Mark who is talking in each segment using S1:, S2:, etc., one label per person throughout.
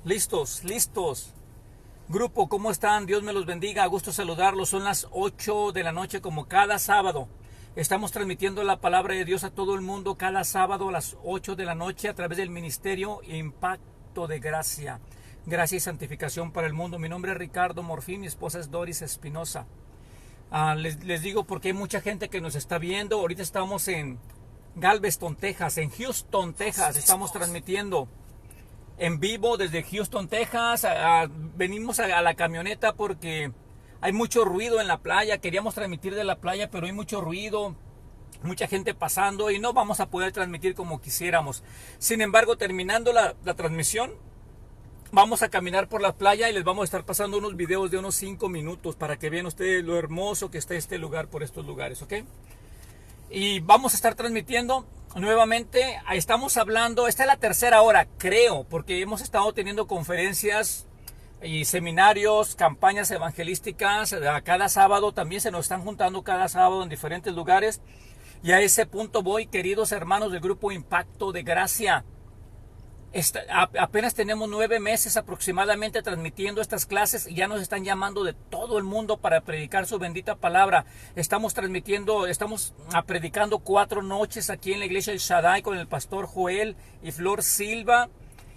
S1: Listos, listos. Grupo, ¿cómo están? Dios me los bendiga. A gusto saludarlos. Son las 8 de la noche como cada sábado. Estamos transmitiendo la palabra de Dios a todo el mundo cada sábado a las 8 de la noche a través del Ministerio Impacto de Gracia. Gracia y santificación para el mundo. Mi nombre es Ricardo Morfín, mi esposa es Doris Espinosa. Les digo porque hay mucha gente que nos está viendo. Ahorita estamos en Galveston, Texas, en Houston, Texas. Estamos transmitiendo en vivo desde Houston, Texas. Venimos a la camioneta porque hay mucho ruido en la playa. Queríamos transmitir de la playa, pero hay mucho ruido, mucha gente pasando y no vamos a poder transmitir como quisiéramos. Sin embargo, terminando la transmisión, vamos a caminar por la playa y les vamos a estar pasando unos videos de unos 5 minutos para que vean ustedes lo hermoso que está este lugar por estos lugares, ¿ok? Y vamos a estar transmitiendo nuevamente. Estamos hablando, esta es la tercera hora, creo, porque hemos estado teniendo conferencias y seminarios, campañas evangelísticas. Cada sábado también se nos están juntando cada sábado en diferentes lugares. Y a ese punto voy, queridos hermanos del Grupo Impacto de Gracia. Apenas tenemos 9 meses aproximadamente transmitiendo estas clases y ya nos están llamando de todo el mundo para predicar su bendita palabra. Estamos predicando 4 noches aquí en la iglesia del Shaddai con el pastor Joel y Flor Silva.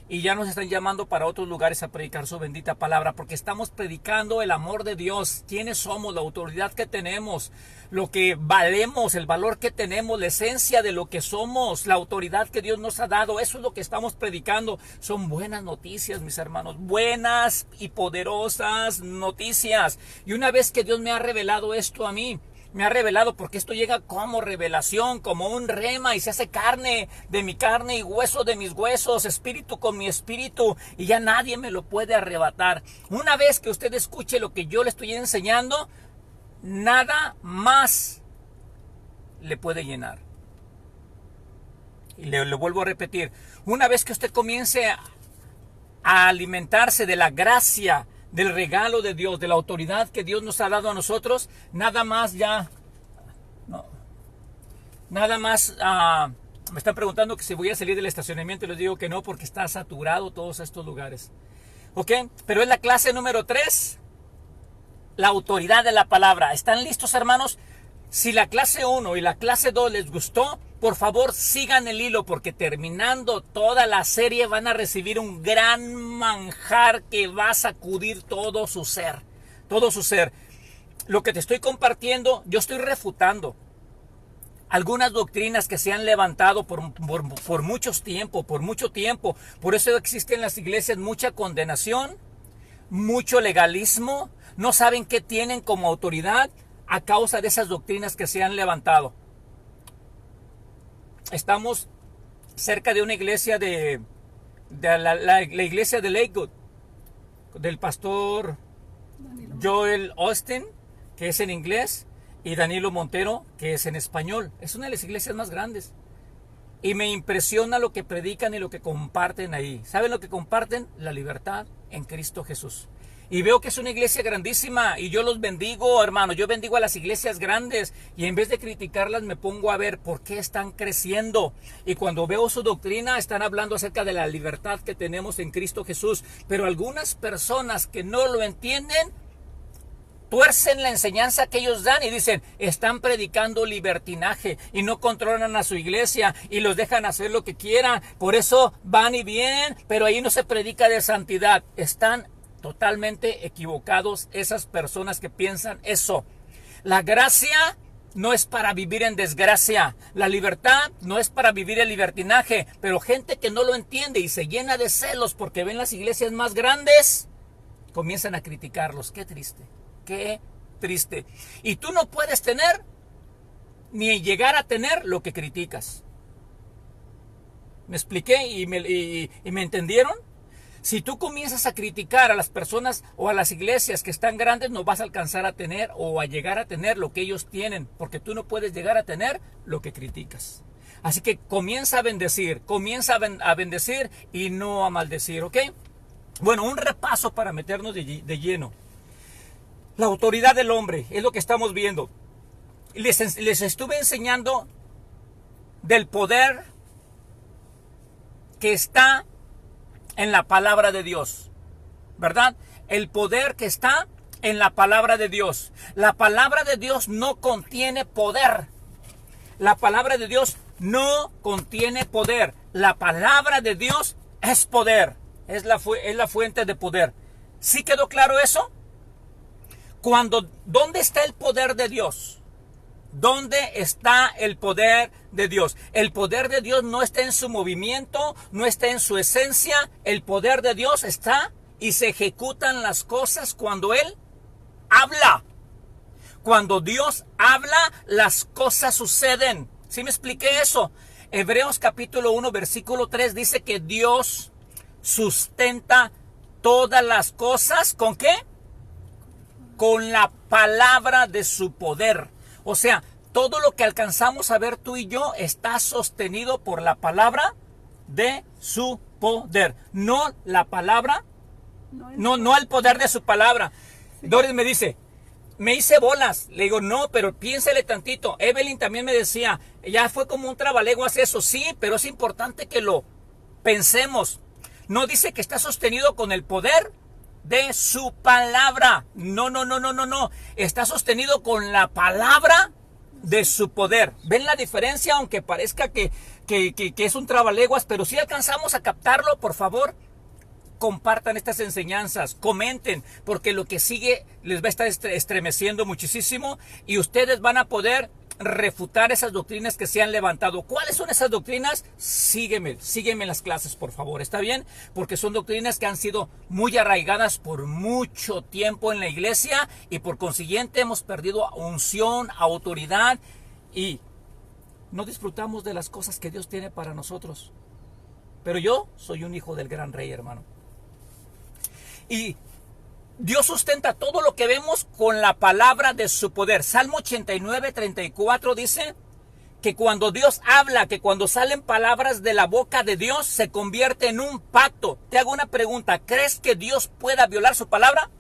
S1: Y ya nos están llamando para otros lugares a predicar su bendita palabra, porque estamos predicando el amor de Dios, quiénes somos, la autoridad que tenemos, lo que valemos, el valor que tenemos, la esencia de lo que somos, la autoridad que Dios nos ha dado. Eso es lo que estamos predicando. Son buenas noticias, mis hermanos, buenas y poderosas noticias. Y una vez que Dios me ha revelado esto a mí, me ha revelado, porque esto llega como revelación, como un rema, y se hace carne de mi carne y hueso de mis huesos, espíritu con mi espíritu, y ya nadie me lo puede arrebatar. Una vez que usted escuche lo que yo le estoy enseñando, nada más le puede llenar. Y le vuelvo a repetir, una vez que usted comience a alimentarse de la gracia, del regalo de Dios, de la autoridad que Dios nos ha dado a nosotros, nada más ya, no, nada más, me están preguntando que si voy a salir del estacionamiento y les digo que no, porque está saturado todos estos lugares, ¿ok? Pero es la clase número 3, la autoridad de la palabra. ¿Están listos, hermanos? Si la clase 1 y la clase 2 les gustó, por favor sigan el hilo, porque terminando toda la serie van a recibir un gran manjar que va a sacudir todo su ser. Todo su ser. Lo que te estoy compartiendo, yo estoy refutando algunas doctrinas que se han levantado por mucho tiempo. Por eso existe en las iglesias mucha condenación, mucho legalismo. No saben qué tienen como autoridad a causa de esas doctrinas que se han levantado. Estamos cerca de una iglesia de la iglesia de Lakewood, del pastor Joel Austin, que es en inglés, y Danilo Montero, que es en español. Es una de las iglesias más grandes. Y me impresiona lo que predican y lo que comparten ahí. ¿Saben lo que comparten? La libertad en Cristo Jesús. Y veo que es una iglesia grandísima y yo los bendigo, hermanos. Yo bendigo a las iglesias grandes y en vez de criticarlas me pongo a ver por qué están creciendo. Y cuando veo su doctrina están hablando acerca de la libertad que tenemos en Cristo Jesús. Pero algunas personas que no lo entienden tuercen la enseñanza que ellos dan y dicen, están predicando libertinaje y no controlan a su iglesia y los dejan hacer lo que quieran. Por eso van y vienen, pero ahí no se predica de santidad. Están totalmente equivocados esas personas que piensan eso. La gracia no es para vivir en desgracia. La libertad no es para vivir el libertinaje. Pero gente que no lo entiende y se llena de celos porque ven las iglesias más grandes, comienzan a criticarlos. Qué triste, qué triste. Y tú no puedes tener ni llegar a tener lo que criticas. ¿Me expliqué y me entendieron? Si tú comienzas a criticar a las personas o a las iglesias que están grandes, no vas a alcanzar a tener o a llegar a tener lo que ellos tienen, porque tú no puedes llegar a tener lo que criticas. Así que comienza a bendecir y no a maldecir, ¿ok? Bueno, un repaso para meternos de lleno. La autoridad del hombre es lo que estamos viendo. Les estuve enseñando del poder que está en la palabra de Dios, ¿verdad? El poder que está en la palabra de Dios. La palabra de Dios no contiene poder. La palabra de Dios no contiene poder. La palabra de Dios es poder. Es la fuente de poder. ¿Sí quedó claro eso? ¿Dónde está el poder de Dios? ¿Dónde está el poder de Dios? El poder de Dios no está en su movimiento, no está en su esencia. El poder de Dios está y se ejecutan las cosas cuando Él habla. Cuando Dios habla, las cosas suceden. ¿Sí me expliqué eso? Hebreos capítulo 1, versículo 3 dice que Dios sustenta todas las cosas. ¿Con qué? Con la palabra de su poder. O sea, todo lo que alcanzamos a ver tú y yo está sostenido por la palabra de su poder. No la palabra, no el poder de su palabra. Sí. Doris me dice, me hice bolas. Le digo, no, pero piénsele tantito. Evelyn también me decía, ya fue como un trabaleguas eso. Sí, pero es importante que lo pensemos. No dice que está sostenido con el poder de su palabra. No. Está sostenido con la palabra de su poder. ¿Ven la diferencia? Aunque parezca que es un trabaleguas, pero si alcanzamos a captarlo, por favor, compartan estas enseñanzas, comenten, porque lo que sigue les va a estar estremeciendo muchísimo y ustedes van a poder refutar esas doctrinas que se han levantado. ¿Cuáles son esas doctrinas? Sígueme en las clases, por favor, ¿está bien? Porque son doctrinas que han sido muy arraigadas por mucho tiempo en la iglesia y por consiguiente hemos perdido unción, autoridad y no disfrutamos de las cosas que Dios tiene para nosotros. Pero yo soy un hijo del gran rey, hermano. Y Dios sustenta todo lo que vemos con la palabra de su poder. Salmo 89, 34 dice que cuando Dios habla, que cuando salen palabras de la boca de Dios, se convierte en un pacto. Te hago una pregunta, ¿crees que Dios pueda violar su palabra?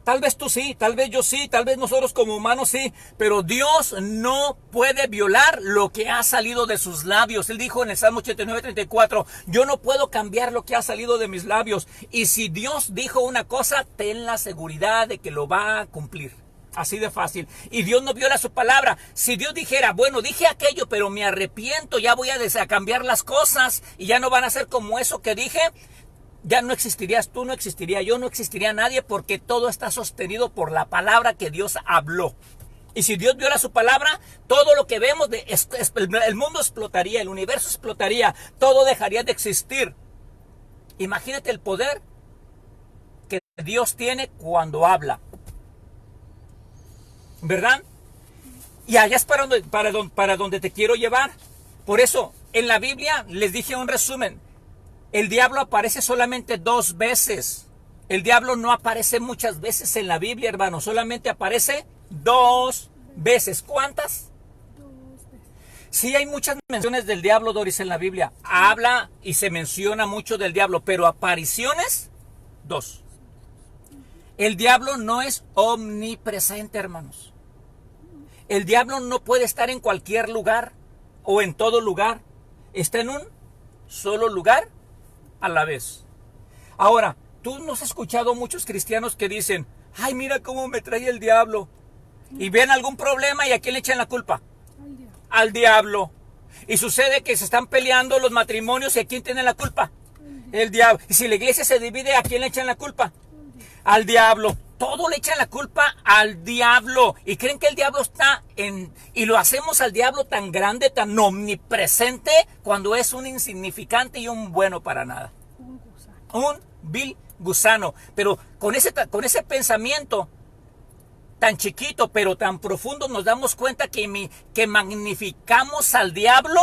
S1: Tal vez tú sí, tal vez yo sí, tal vez nosotros como humanos sí, pero Dios no puede violar lo que ha salido de sus labios. Él dijo en el Salmo 89, 34, yo no puedo cambiar lo que ha salido de mis labios. Y si Dios dijo una cosa, ten la seguridad de que lo va a cumplir. Así de fácil. Y Dios no viola su palabra. Si Dios dijera, bueno, dije aquello, pero me arrepiento, ya voy a cambiar las cosas y ya no van a ser como eso que dije, ya no existirías tú, no existiría yo, no existiría nadie, porque todo está sostenido por la palabra que Dios habló. Y si Dios viola su palabra, todo lo que vemos, el mundo explotaría, el universo explotaría, todo dejaría de existir. Imagínate el poder que Dios tiene cuando habla. ¿Verdad? Y allá es para donde te quiero llevar. Por eso, en la Biblia, les dije un resumen. El diablo aparece solamente 2 veces. El diablo no aparece muchas veces en la Biblia, hermano. Solamente aparece 2 veces. ¿Cuántas?
S2: 2 veces.
S1: Sí, hay muchas menciones del diablo, Doris, en la Biblia. Habla y se menciona mucho del diablo, pero apariciones, 2. El diablo no es omnipresente, hermanos. El diablo no puede estar en cualquier lugar o en todo lugar. Está en un solo lugar a la vez. Ahora, tú no has escuchado muchos cristianos que dicen, ay, mira cómo me trae el diablo. Y ven algún problema y ¿a quién le echan la culpa? Al diablo. Y sucede que se están peleando los matrimonios y ¿a quién tiene la culpa? El diablo. Y si la iglesia se divide, ¿a quién le echan la culpa? Al diablo. Todo le echan la culpa al diablo. Y creen que el diablo está y lo hacemos al diablo tan grande, tan omnipresente, cuando es un insignificante y un bueno para nada. Un vil gusano. Pero con ese pensamiento tan chiquito, pero tan profundo, nos damos cuenta que magnificamos al diablo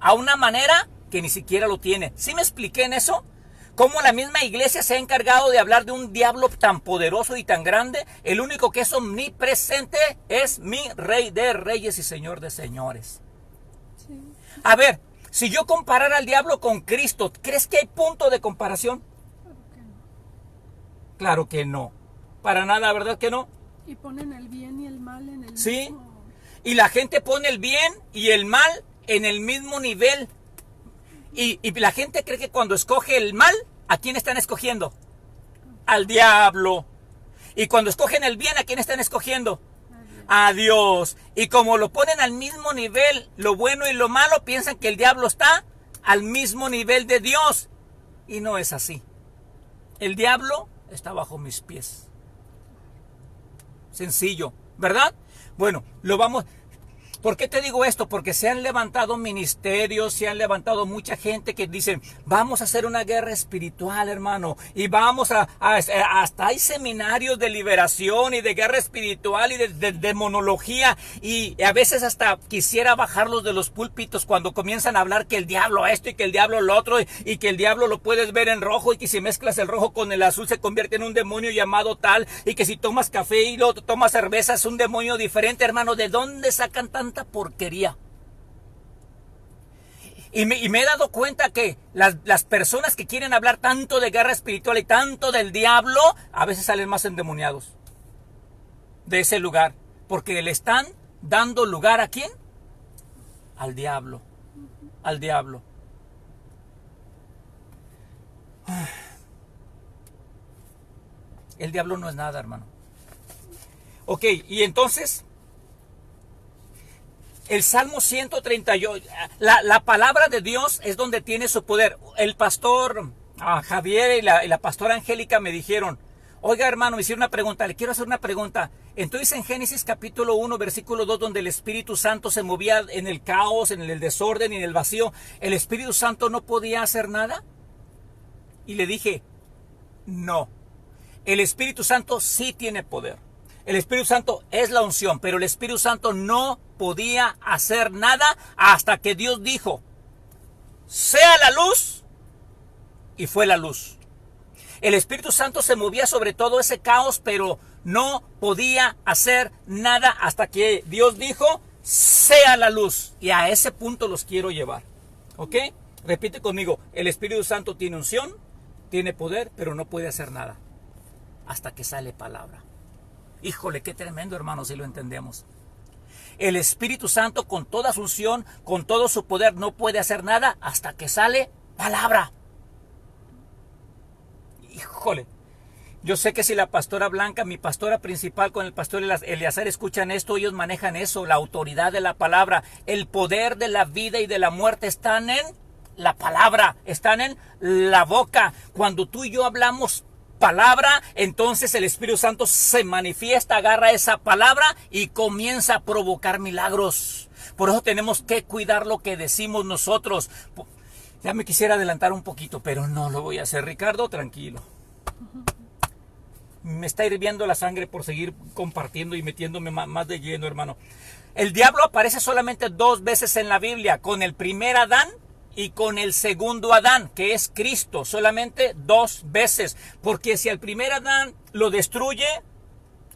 S1: a una manera que ni siquiera lo tiene. ¿Sí me expliqué en eso? Cómo la misma iglesia se ha encargado de hablar de un diablo tan poderoso y tan grande. El único que es omnipresente es mi Rey de Reyes y Señor de Señores.
S2: Sí.
S1: A ver, si yo comparara al diablo con Cristo, ¿crees que hay punto de comparación?
S2: Claro que no.
S1: Claro que no. Para nada, ¿verdad que no?
S2: Y ponen el bien y el mal en el
S1: Sí.
S2: mismo.
S1: Y la gente pone el bien y el mal en el mismo nivel. Y la gente cree que cuando escoge el mal, ¿a quién están escogiendo? Al diablo. Y cuando escogen el bien, ¿a quién están escogiendo? A Dios. Y como lo ponen al mismo nivel, lo bueno y lo malo, piensan que el diablo está al mismo nivel de Dios. Y no es así. El diablo está bajo mis pies. Sencillo, ¿verdad? Bueno, lo vamos... ¿Por qué te digo esto? Porque se han levantado ministerios, se han levantado mucha gente que dicen, vamos a hacer una guerra espiritual, hermano, y vamos hasta hay seminarios de liberación y de guerra espiritual y de demonología, y a veces hasta quisiera bajarlos de los púlpitos cuando comienzan a hablar que el diablo esto y que el diablo lo otro, y que el diablo lo puedes ver en rojo, y que si mezclas el rojo con el azul se convierte en un demonio llamado tal, y que si tomas café y luego tomas cerveza es un demonio diferente, hermano. ¿De dónde sacan tanta porquería? Y me he dado cuenta que las personas que quieren hablar tanto de guerra espiritual y tanto del diablo, a veces salen más endemoniados de ese lugar, porque le están dando lugar ¿a quién? Al diablo. Al diablo. El diablo no es nada, hermano. Ok, y entonces el Salmo 138, la palabra de Dios es donde tiene su poder. El pastor Javier y la pastora Angélica me dijeron, oiga hermano, me hicieron una pregunta, le quiero hacer una pregunta. Entonces en Génesis capítulo 1, versículo 2, donde el Espíritu Santo se movía en el caos, en el desorden y en el vacío, ¿el Espíritu Santo no podía hacer nada? Y le dije, no, el Espíritu Santo sí tiene poder. El Espíritu Santo es la unción, pero el Espíritu Santo no podía hacer nada hasta que Dios dijo, sea la luz, y fue la luz. El Espíritu Santo se movía sobre todo ese caos, pero no podía hacer nada hasta que Dios dijo, sea la luz. Y a ese punto los quiero llevar. ¿Ok? Repite conmigo, el Espíritu Santo tiene unción, tiene poder, pero no puede hacer nada hasta que sale palabra. Híjole, qué tremendo, hermano, si lo entendemos. El Espíritu Santo con toda su unción, con todo su poder, no puede hacer nada hasta que sale palabra. Híjole, yo sé que si la pastora Blanca, mi pastora principal, con el pastor Eleazar escuchan esto, ellos manejan eso, la autoridad de la palabra, el poder de la vida y de la muerte están en la palabra, están en la boca. Cuando tú y yo hablamos palabra, entonces el Espíritu Santo se manifiesta, agarra esa palabra y comienza a provocar milagros. Por eso tenemos que cuidar lo que decimos nosotros. Ya me quisiera adelantar un poquito, pero no lo voy a hacer. Ricardo, tranquilo. Me está hirviendo la sangre por seguir compartiendo y metiéndome más de lleno, hermano. El diablo aparece solamente 2 veces en la Biblia, con el primer Adán y con el segundo Adán, que es Cristo, solamente 2 veces. Porque si al primer Adán lo destruye,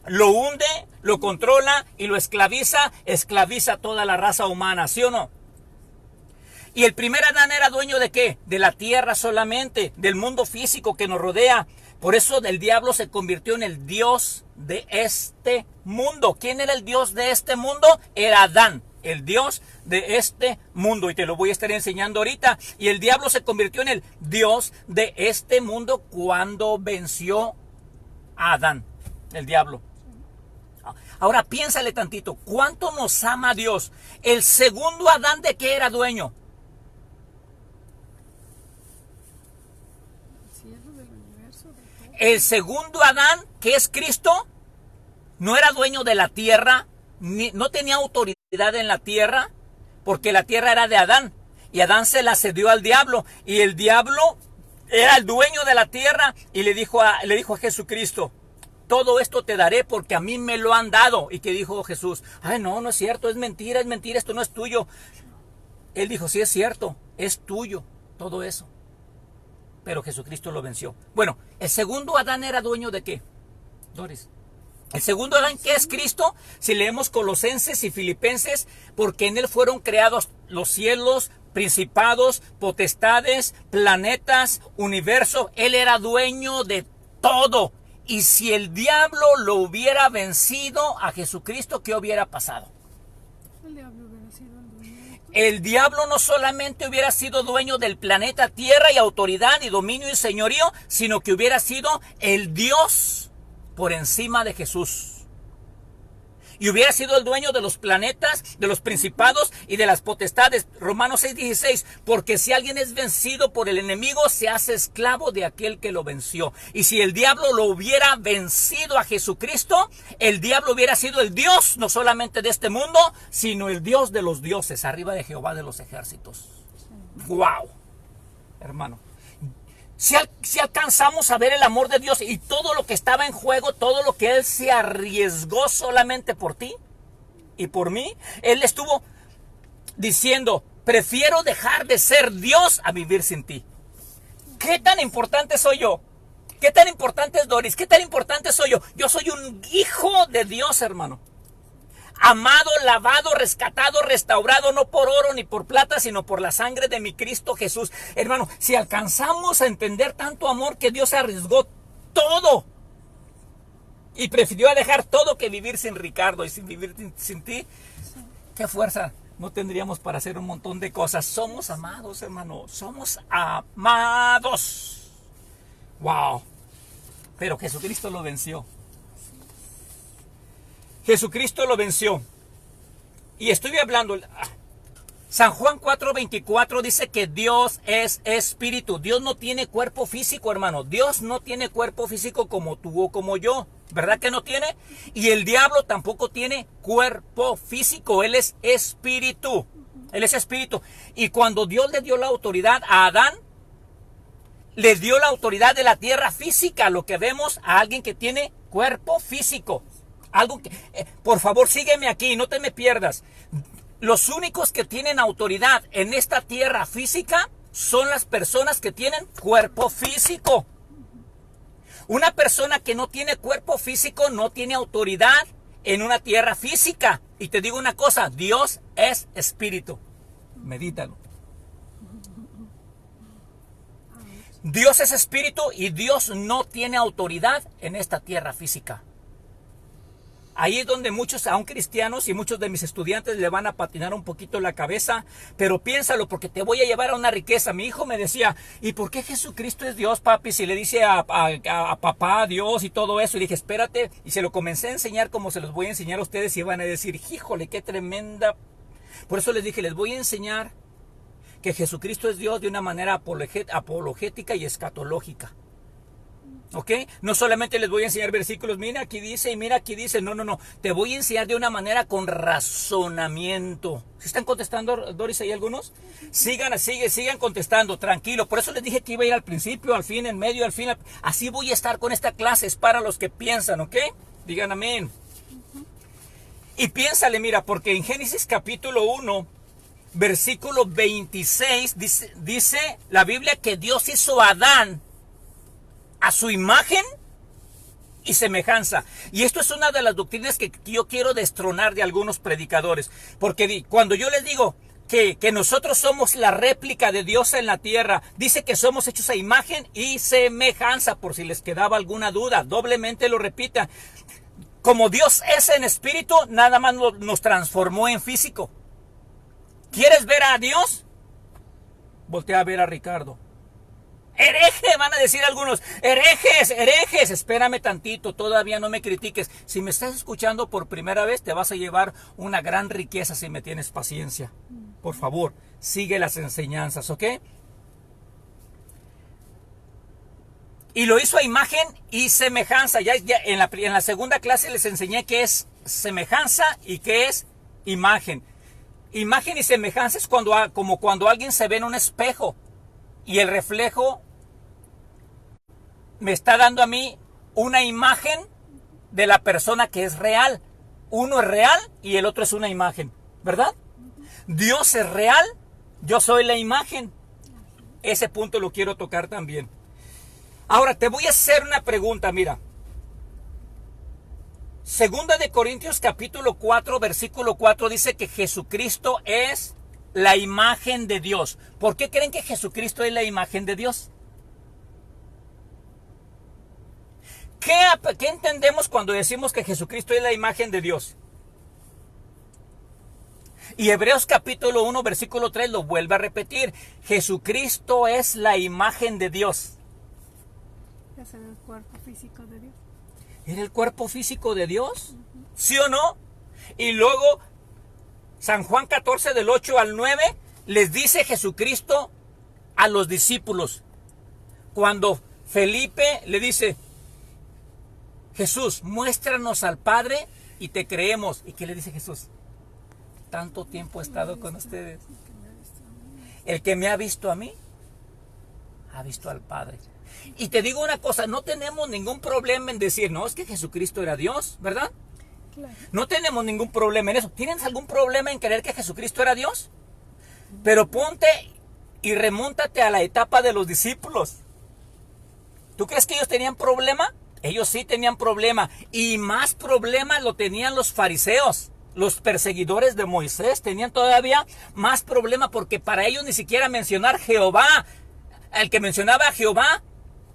S1: lo hunde, lo controla y lo esclaviza, esclaviza a toda la raza humana, ¿sí o no? Y el primer Adán era dueño ¿de qué? De la tierra solamente, del mundo físico que nos rodea. Por eso el diablo se convirtió en el Dios de este mundo. ¿Quién era el Dios de este mundo? Era Adán, el Dios de este mundo. Y te lo voy a estar enseñando ahorita. Y el diablo se convirtió en el Dios de este mundo cuando venció a Adán, el diablo. Ahora piénsale tantito, ¿cuánto nos ama Dios? El segundo Adán, ¿de qué era dueño? El segundo Adán, que es Cristo, no era dueño de la tierra, no tenía autoridad en la tierra, porque la tierra era de Adán, y Adán se la cedió al diablo, y el diablo era el dueño de la tierra, y le dijo a Jesucristo, todo esto te daré porque a mí me lo han dado. ¿Y qué dijo Jesús? Ay, no es cierto, es mentira, esto no es tuyo. Él dijo, sí es cierto, es tuyo, todo eso. Pero Jesucristo lo venció. Bueno, el segundo Adán era dueño ¿de qué? Doris. El segundo Adán, que es Cristo, si leemos Colosenses y Filipenses, porque en él fueron creados los cielos, principados, potestades, planetas, universo. Él era dueño de todo. Y si el diablo lo hubiera vencido a Jesucristo, ¿qué hubiera pasado?
S2: El diablo hubiera sido el dueño de todo.
S1: el diablo no solamente hubiera sido dueño del planeta Tierra y autoridad y dominio y señorío, sino que hubiera sido el Dios por encima de Jesús. Y hubiera sido el dueño de los planetas, de los principados y de las potestades. Romanos 6:16. Porque si alguien es vencido por el enemigo, se hace esclavo de aquel que lo venció. Y si el diablo lo hubiera vencido a Jesucristo, el diablo hubiera sido el Dios, no solamente de este mundo, sino el Dios de los dioses, arriba de Jehová de los ejércitos. ¡Wow! Hermano. Si alcanzamos a ver el amor de Dios y todo lo que estaba en juego, todo lo que Él se arriesgó solamente por ti y por mí, Él estuvo diciendo, prefiero dejar de ser Dios a vivir sin ti. ¿Qué tan importante soy yo? ¿Qué tan importante es Doris? ¿Qué tan importante soy yo? Yo soy un hijo de Dios, hermano. Amado, lavado, rescatado, restaurado, no por oro ni por plata, sino por la sangre de mi Cristo Jesús. Hermano, si alcanzamos a entender tanto amor que Dios arriesgó todo y prefirió dejar todo que vivir sin Ricardo y sin vivir sin ti, qué fuerza no tendríamos para hacer un montón de cosas. Somos amados, hermano, somos amados. Wow. Pero Jesucristo lo venció. Jesucristo lo venció. Y estoy hablando, San Juan 4:24 dice que Dios es espíritu. Dios no tiene cuerpo físico, hermano. Dios no tiene cuerpo físico como tú o como yo. ¿Verdad que no tiene? Y el diablo tampoco tiene cuerpo físico. Él es espíritu. Él es espíritu. Y cuando Dios le dio la autoridad a Adán, le dio la autoridad de la tierra física. Lo que vemos a alguien que tiene cuerpo físico. Algo que, por favor, sígueme aquí, no te me pierdas. Los únicos que tienen autoridad en esta tierra física son las personas que tienen cuerpo físico. Una persona que no tiene cuerpo físico no tiene autoridad en una tierra física. Y te digo una cosa, Dios es espíritu. Medítalo. Dios es espíritu y Dios no tiene autoridad en esta tierra física. Ahí es donde muchos, aún cristianos y muchos de mis estudiantes le van a patinar un poquito la cabeza, pero piénsalo porque te voy a llevar a una riqueza. Mi hijo me decía, ¿y por qué Jesucristo es Dios, papi? Si le dice a papá Dios y todo eso. Y dije, espérate, y se lo comencé a enseñar como se los voy a enseñar a ustedes y van a decir, híjole, qué tremenda. Por eso les dije, les voy a enseñar que Jesucristo es Dios de una manera apologética y escatológica. ¿Ok? No solamente les voy a enseñar versículos, mira aquí dice y mira aquí dice, no. Te voy a enseñar de una manera con razonamiento. ¿Sí están contestando, Doris, ahí algunos? Sigan contestando, tranquilo. Por eso les dije que iba a ir al principio, al fin, en medio, al fin. Así voy a estar con esta clase, es para los que piensan, ¿ok? Digan amén. Y piénsale, mira, porque en Génesis capítulo 1, versículo 26, dice la Biblia que Dios hizo a Adán a su imagen y semejanza. Y esto es una de las doctrinas que yo quiero destronar de algunos predicadores. Porque cuando yo les digo que nosotros somos la réplica de Dios en la tierra, dice que somos hechos a imagen y semejanza, por si les quedaba alguna duda, doblemente lo repita. Como Dios es en espíritu, nada más nos transformó en físico. ¿Quieres ver a Dios? Voltea a ver a Ricardo. Hereje, van a decir algunos, herejes, espérame tantito, todavía no me critiques. Si me estás escuchando por primera vez, te vas a llevar una gran riqueza si me tienes paciencia. Por favor, sigue las enseñanzas, ¿ok? Y lo hizo a imagen y semejanza. Ya en la segunda clase les enseñé qué es semejanza y qué es imagen. Imagen y semejanza es como cuando alguien se ve en un espejo y el reflejo me está dando a mí una imagen de la persona que es real. Uno es real y el otro es una imagen, ¿verdad? Dios es real, yo soy la imagen. Ese punto lo quiero tocar también. Ahora te voy a hacer una pregunta, mira. Segunda de Corintios capítulo 4, versículo 4 dice que Jesucristo es la imagen de Dios. ¿Por qué creen que Jesucristo es la imagen de Dios? ¿Qué entendemos cuando decimos que Jesucristo es la imagen de Dios? Y Hebreos capítulo 1, versículo 3 lo vuelve a repetir. Jesucristo es la imagen de Dios.
S2: Es el cuerpo físico de Dios.
S1: ¿Era el cuerpo físico de Dios? ¿Sí o no? Y luego, San Juan 14 del 8 al 9, les dice Jesucristo a los discípulos. Cuando Felipe le dice, Jesús, muéstranos al Padre y te creemos. ¿Y qué le dice Jesús? Tanto tiempo he estado con ustedes. El que me ha visto a mí, ha visto al Padre. Y te digo una cosa, no tenemos ningún problema en decir, no, es que Jesucristo era Dios, ¿verdad?
S2: Claro.
S1: No tenemos ningún problema en eso. ¿Tienes algún problema en creer que Jesucristo era Dios? Pero ponte y remóntate a la etapa de los discípulos. ¿Tú crees que ellos tenían problema? Ellos sí tenían problema. Y más problema lo tenían los fariseos. Los perseguidores de Moisés tenían todavía más problema porque para ellos ni siquiera mencionar Jehová. El que mencionaba a Jehová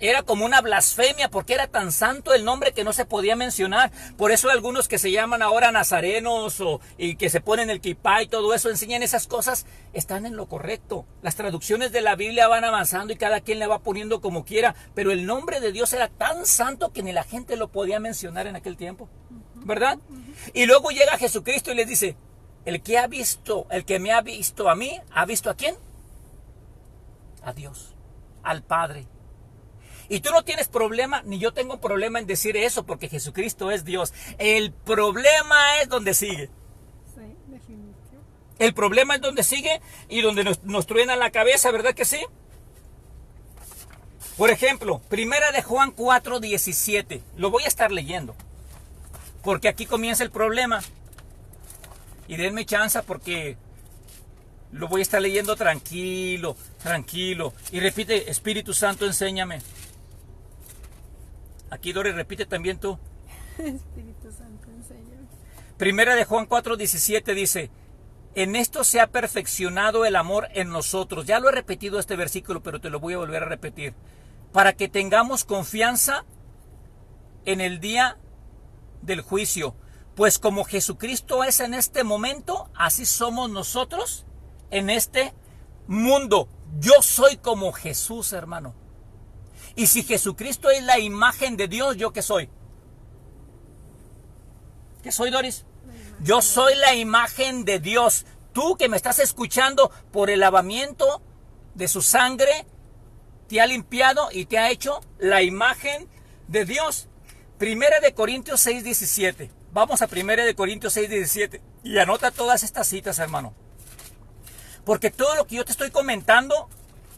S1: era como una blasfemia porque era tan santo el nombre que no se podía mencionar. Por eso algunos que se llaman ahora nazarenos y que se ponen el kipá y todo eso, enseñan esas cosas, están en lo correcto. Las traducciones de la Biblia van avanzando y cada quien le va poniendo como quiera, pero el nombre de Dios era tan santo que ni la gente lo podía mencionar en aquel tiempo, ¿verdad? Y luego llega Jesucristo y les dice, el que me ha visto a mí, ¿ha visto a quién? A Dios, al Padre. Y tú no tienes problema, ni yo tengo problema en decir eso, porque Jesucristo es Dios. El problema es donde sigue.
S2: Sí, definitivo.
S1: El problema es donde sigue y donde nos truena la cabeza, ¿verdad que sí? Por ejemplo, primera de Juan 4:17. Lo voy a estar leyendo, porque aquí comienza el problema. Y denme chance porque lo voy a estar leyendo tranquilo, tranquilo. Y repite, Espíritu Santo, enséñame. Aquí, Dori, repite también tú.
S2: Espíritu Santo, enséñame.
S1: Primera de Juan 4:17 dice, en esto se ha perfeccionado el amor en nosotros. Ya lo he repetido este versículo, pero te lo voy a volver a repetir. Para que tengamos confianza en el día del juicio. Pues como Jesucristo es en este momento, así somos nosotros en este mundo. Yo soy como Jesús, hermano. Y si Jesucristo es la imagen de Dios, ¿yo qué soy? ¿Qué soy, Doris? Yo soy la imagen de Dios. Tú que me estás escuchando, por el lavamiento de su sangre, te ha limpiado y te ha hecho la imagen de Dios. Primera de Corintios 6:17. Vamos a Primera de Corintios 6:17. Y anota todas estas citas, hermano. Porque todo lo que yo te estoy comentando,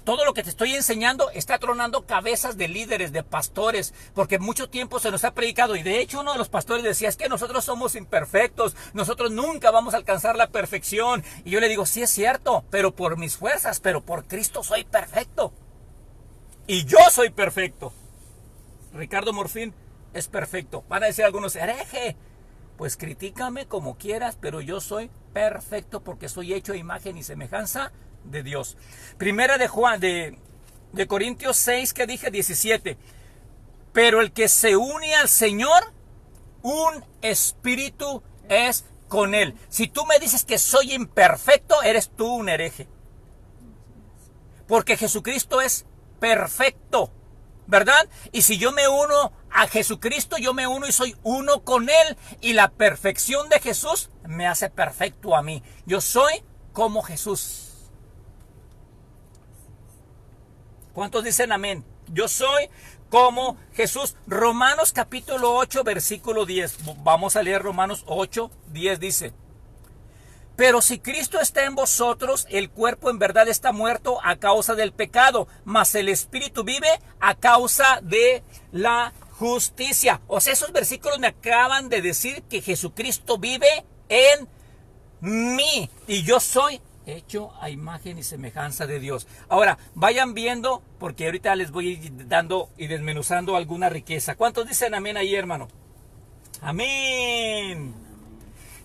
S1: todo lo que te estoy enseñando está tronando cabezas de líderes, de pastores, porque mucho tiempo se nos ha predicado. Y de hecho uno de los pastores decía, es que nosotros somos imperfectos, nosotros nunca vamos a alcanzar la perfección. Y yo le digo, sí es cierto, pero por mis fuerzas, pero por Cristo soy perfecto. Y yo soy perfecto. Ricardo Morfín es perfecto. Van a decir algunos, hereje. Pues critícame como quieras, pero yo soy perfecto porque soy hecho a imagen y semejanza de Dios. Primera de Juan, de Corintios 6, que dije 17. Pero el que se une al Señor, un espíritu es con él. Si tú me dices que soy imperfecto, eres tú un hereje. Porque Jesucristo es perfecto, ¿verdad? Y si yo me uno a Jesucristo, yo me uno y soy uno con él. Y la perfección de Jesús me hace perfecto a mí. Yo soy como Jesús. ¿Cuántos dicen amén? Yo soy como Jesús. Romanos capítulo 8, versículo 10. Vamos a leer Romanos 8, 10 dice. Pero si Cristo está en vosotros, el cuerpo en verdad está muerto a causa del pecado, mas el espíritu vive a causa de la justicia. O sea, esos versículos me acaban de decir que Jesucristo vive en mí y yo soy hecho a imagen y semejanza de Dios. Ahora, vayan viendo, porque ahorita les voy a ir dando y desmenuzando alguna riqueza. ¿Cuántos dicen amén ahí, hermano? Amén.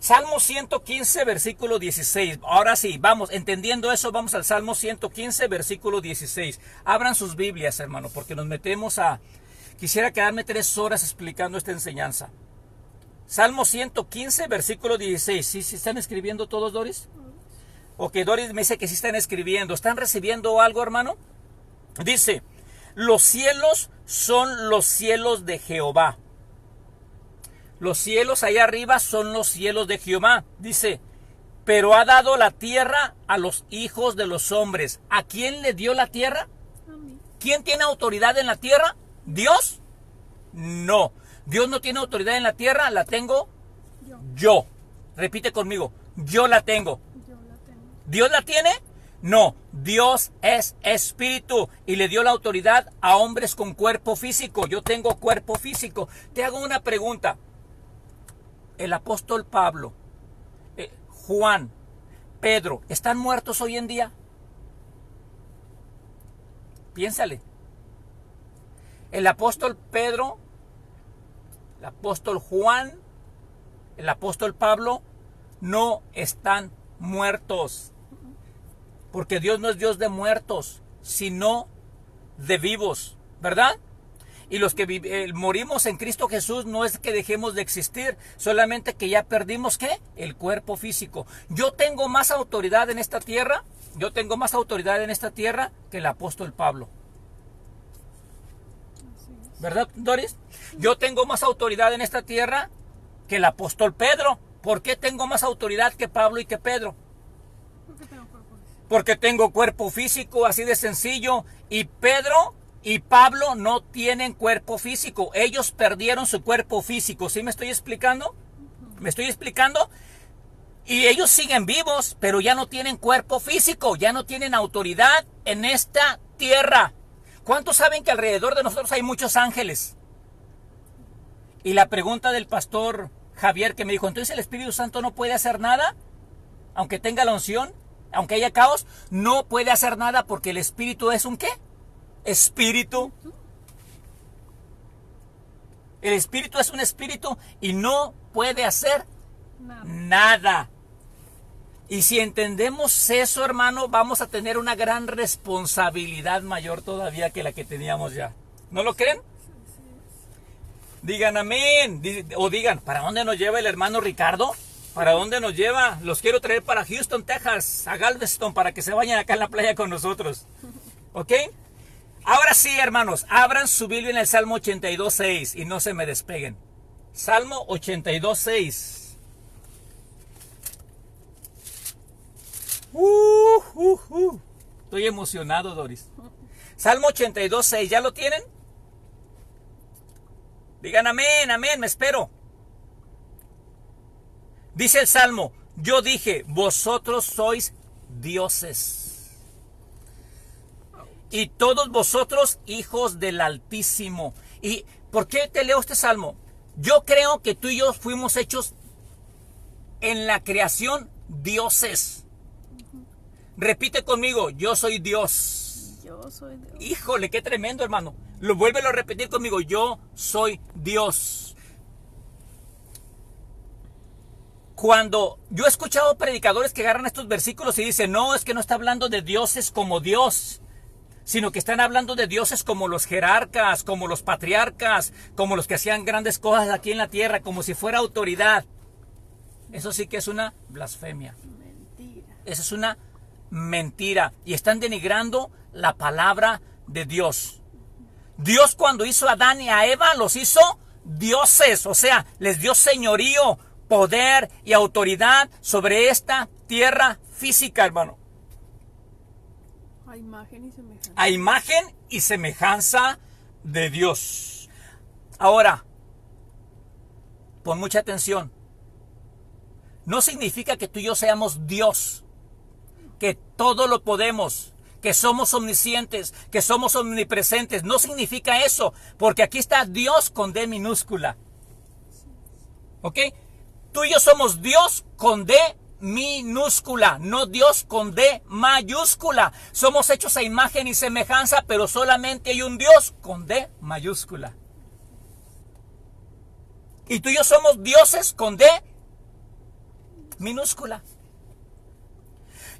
S1: Salmo 115, versículo 16. Ahora sí, vamos, entendiendo eso, vamos al Salmo 115, versículo 16. Abran sus Biblias, hermano, porque nos metemos a... Quisiera quedarme 3 horas explicando esta enseñanza. Salmo 115, versículo 16. ¿Sí están escribiendo todos, Doris? Ok, Doris me dice que sí están escribiendo. ¿Están recibiendo algo, hermano? Dice, los cielos son los cielos de Jehová. Los cielos allá arriba son los cielos de Jehová. Dice, pero ha dado la tierra a los hijos de los hombres. ¿A quién le dio la tierra?
S2: A mí.
S1: ¿Quién tiene autoridad en la tierra? ¿Dios? No. Dios no tiene autoridad en la tierra, la tengo yo. Repite conmigo, yo la tengo.
S2: Yo la tengo.
S1: ¿Dios la tiene? No, Dios es espíritu y le dio la autoridad a hombres con cuerpo físico. Yo tengo cuerpo físico. Te hago una pregunta. El apóstol Pablo, Juan, Pedro, ¿están muertos hoy en día? Piénsale. El apóstol Pedro, el apóstol Juan, el apóstol Pablo no están muertos. Porque Dios no es Dios de muertos, sino de vivos, ¿verdad? Y los que morimos en Cristo Jesús no es que dejemos de existir, solamente que ya perdimos, ¿qué? El cuerpo físico. Yo tengo más autoridad en esta tierra, que el apóstol Pablo. ¿Verdad, Doris? Yo tengo más autoridad en esta tierra que el apóstol Pedro. ¿Por qué tengo más autoridad que Pablo y que Pedro? Porque tengo cuerpo físico, así de sencillo. Y Pedro y Pablo no tienen cuerpo físico. Ellos perdieron su cuerpo físico. ¿Sí me estoy explicando? ¿Me estoy explicando? Y ellos siguen vivos, pero ya no tienen cuerpo físico. Ya no tienen autoridad en esta tierra. ¿Cuántos saben que alrededor de nosotros hay muchos ángeles? Y la pregunta del pastor Javier que me dijo, ¿entonces el Espíritu Santo no puede hacer nada? Aunque tenga la unción, aunque haya caos, no puede hacer nada porque el Espíritu es un ¿qué? Espíritu. El Espíritu es un espíritu y no puede hacer nada. Y si entendemos eso, hermano, vamos a tener una gran responsabilidad mayor todavía que la que teníamos ya. ¿No lo creen? Digan amén. O digan, ¿para dónde nos lleva el hermano Ricardo? ¿Para dónde nos lleva? Los quiero traer para Houston, Texas, a Galveston, para que se vayan acá en la playa con nosotros. ¿Ok? Ahora sí, hermanos, abran su Biblia en el Salmo 82:6 y no se me despeguen. Salmo 82:6. Estoy emocionado, Doris. Salmo 82:6, ¿ya lo tienen? Digan amén, amén, me espero. Dice el Salmo, yo dije, vosotros sois dioses. Y todos vosotros hijos del Altísimo. ¿Y por qué te leo este Salmo? Yo creo que tú y yo fuimos hechos en la creación dioses. Repite conmigo, yo soy Dios.
S2: Yo soy Dios.
S1: Híjole, qué tremendo, hermano. Vuélvelo a repetir conmigo, yo soy Dios. Cuando yo he escuchado predicadores que agarran estos versículos y dicen, no, es que no está hablando de dioses como Dios, sino que están hablando de dioses como los jerarcas, como los patriarcas, como los que hacían grandes cosas aquí en la tierra, como si fuera autoridad. Eso sí que es una blasfemia.
S2: Mentira.
S1: Eso es una mentira. Y están denigrando la palabra de Dios. Dios cuando hizo a Adán y a Eva los hizo dioses, o sea, les dio señorío, poder y autoridad sobre esta tierra física, hermano.
S2: A imagen y semejanza.
S1: A imagen y semejanza de Dios. Ahora, pon mucha atención. No significa que tú y yo seamos Dios, que todo lo podemos, que somos omniscientes, que somos omnipresentes. No significa eso, porque aquí está Dios con D minúscula. ¿Ok? Tú y yo somos Dios con D minúscula, no Dios con D mayúscula. Somos hechos a imagen y semejanza, pero solamente hay un Dios con D mayúscula. Y tú y yo somos dioses con D minúscula.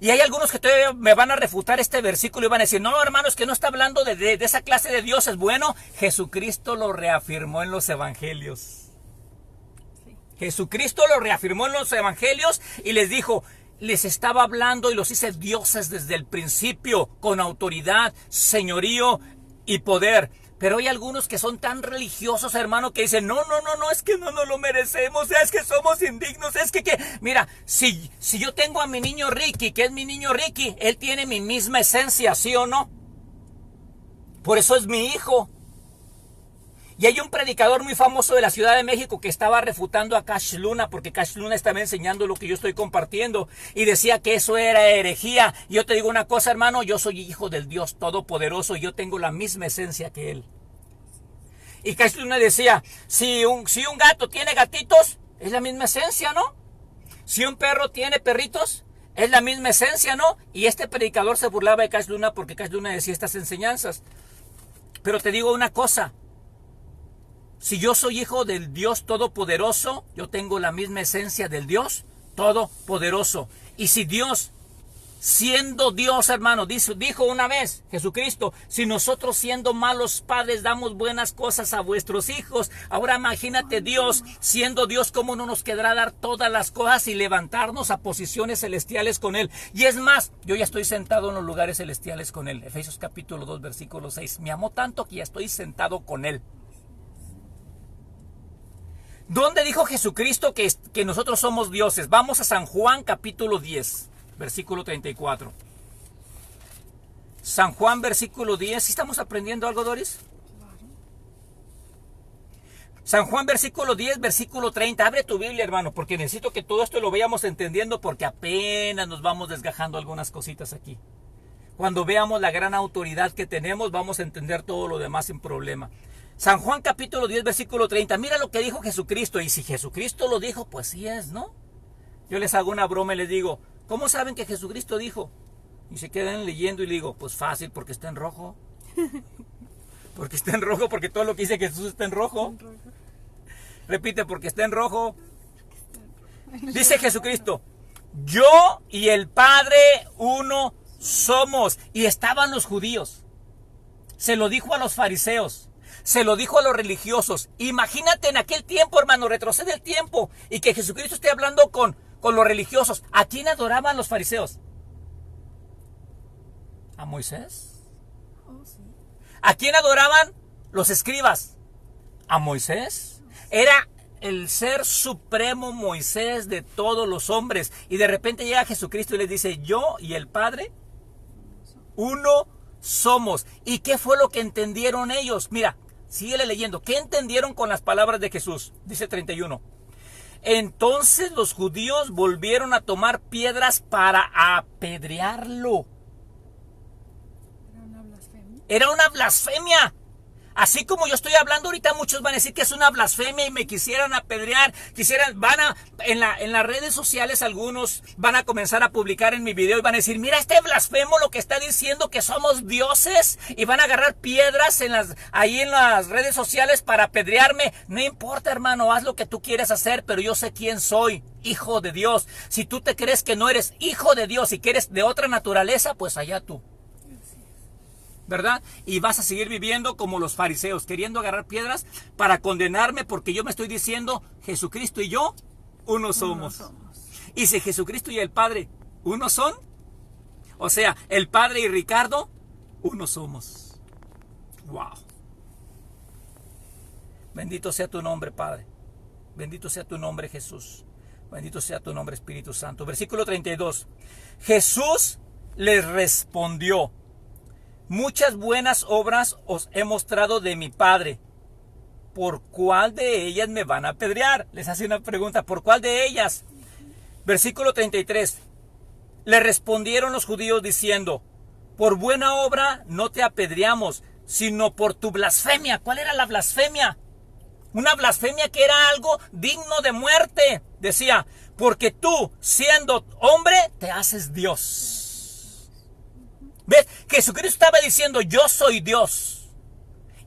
S1: Y hay algunos que todavía me van a refutar este versículo y van a decir, no, hermanos, que no está hablando de esa clase de dioses. Bueno, Jesucristo lo reafirmó en los evangelios. Sí. Jesucristo lo reafirmó en los evangelios y les dijo, les estaba hablando y los hice dioses desde el principio, con autoridad, señorío y poder. Pero hay algunos que son tan religiosos, hermano, que dicen, no, es que no nos lo merecemos, es que somos indignos, es que, mira, si yo tengo a mi niño Ricky, que es mi niño Ricky, él tiene mi misma esencia, ¿sí o no? Por eso es mi hijo. Y hay un predicador muy famoso de la Ciudad de México que estaba refutando a Cash Luna, porque Cash Luna estaba enseñando lo que yo estoy compartiendo y decía que eso era herejía. Y yo te digo una cosa, hermano, yo soy hijo del Dios Todopoderoso y yo tengo la misma esencia que él. Y Cash Luna decía, si un gato tiene gatitos, es la misma esencia, ¿no? Si un perro tiene perritos, es la misma esencia, ¿no? Y este predicador se burlaba de Cash Luna porque Cash Luna decía estas enseñanzas. Pero te digo una cosa. Si yo soy hijo del Dios Todopoderoso, yo tengo la misma esencia del Dios Todopoderoso. Y si Dios, siendo Dios, hermano, dijo una vez Jesucristo, si nosotros siendo malos padres damos buenas cosas a vuestros hijos, ahora imagínate Dios, siendo Dios, cómo no nos quedará dar todas las cosas y levantarnos a posiciones celestiales con Él. Y es más, yo ya estoy sentado en los lugares celestiales con Él. Efesios capítulo 2, versículo 6. Me amó tanto que ya estoy sentado con Él. ¿Dónde dijo Jesucristo que nosotros somos dioses? Vamos a San Juan capítulo 10, versículo 34. San Juan versículo 10. ¿Sí estamos aprendiendo algo, Doris? San Juan versículo 10, versículo 30. Abre tu Biblia, hermano, porque necesito que todo esto lo vayamos entendiendo porque apenas nos vamos desgajando algunas cositas aquí. Cuando veamos la gran autoridad que tenemos, vamos a entender todo lo demás sin problema. San Juan capítulo 10, versículo 30. Mira lo que dijo Jesucristo. Y si Jesucristo lo dijo, pues sí es, ¿no? Yo les hago una broma y les digo, ¿cómo saben que Jesucristo dijo? Y se quedan leyendo y le digo, pues fácil, porque está en rojo. Porque está en rojo, porque todo lo que dice Jesús está en rojo. Repite, porque está en rojo. Dice Jesucristo, yo y el Padre uno somos. Y estaban los judíos. Se lo dijo a los fariseos. Se lo dijo a los religiosos. Imagínate en aquel tiempo, hermano, retrocede el tiempo y que Jesucristo esté hablando con los religiosos. ¿A quién adoraban los fariseos? ¿A Moisés?
S2: Oh, sí.
S1: ¿A quién adoraban los escribas? ¿A Moisés? Era el ser supremo Moisés de todos los hombres. Y de repente llega Jesucristo y les dice, yo y el Padre, uno somos. ¿Y qué fue lo que entendieron ellos? Mira, síguele leyendo. ¿Qué entendieron con las palabras de Jesús? Dice 31. Entonces los judíos volvieron a tomar piedras para apedrearlo.
S2: Era una blasfemia.
S1: Era una blasfemia. Así como yo estoy hablando ahorita, muchos van a decir que es una blasfemia y me quisieran apedrear, en las redes sociales algunos van a comenzar a publicar en mi video y van a decir, mira este blasfemo lo que está diciendo que somos dioses, y van a agarrar piedras ahí en las redes sociales para apedrearme. No importa, hermano, haz lo que tú quieras hacer, pero yo sé quién soy, hijo de Dios. Si tú te crees que no eres hijo de Dios y que eres de otra naturaleza, pues allá tú. ¿Verdad? Y vas a seguir viviendo como los fariseos, queriendo agarrar piedras para condenarme porque yo me estoy diciendo, Jesucristo y yo, uno somos. Y si Jesucristo y el Padre, uno son, o sea, el Padre y Ricardo, uno somos. Wow. Bendito sea tu nombre, Padre. Bendito sea tu nombre, Jesús. Bendito sea tu nombre, Espíritu Santo. Versículo 32. Jesús les respondió, muchas buenas obras os he mostrado de mi Padre. ¿Por cuál de ellas me van a apedrear? Les hace una pregunta. ¿Por cuál de ellas? Versículo 33. Le respondieron los judíos diciendo, por buena obra no te apedreamos, sino por tu blasfemia. ¿Cuál era la blasfemia? Una blasfemia que era algo digno de muerte. Decía, porque tú, siendo hombre, te haces Dios. ¿Ves? Jesucristo estaba diciendo, yo soy Dios.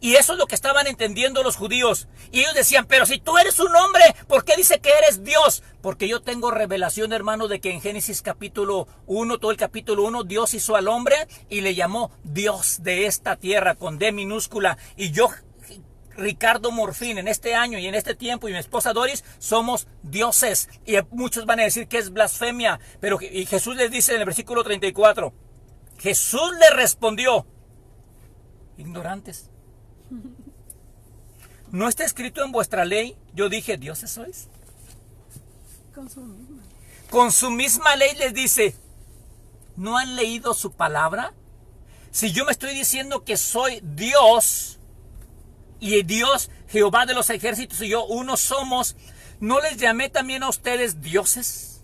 S1: Y eso es lo que estaban entendiendo los judíos. Y ellos decían, pero si tú eres un hombre, ¿por qué dice que eres Dios? Porque yo tengo revelación, hermano, de que en Génesis capítulo 1, todo el capítulo 1, Dios hizo al hombre y le llamó Dios de esta tierra con D minúscula. Y yo Ricardo Morfín, en este año y en este tiempo, y mi esposa Doris, somos dioses. Y muchos van a decir que es blasfemia, pero y Jesús les dice en el versículo 34, Jesús les respondió, ignorantes, ¿no está escrito en vuestra ley? Yo dije, ¿dioses sois?
S2: Con su misma.
S1: Con su misma ley les dice, ¿no han leído su palabra? Si yo me estoy diciendo que soy Dios, y Dios, Jehová de los ejércitos, y yo uno somos, ¿no les llamé también a ustedes dioses?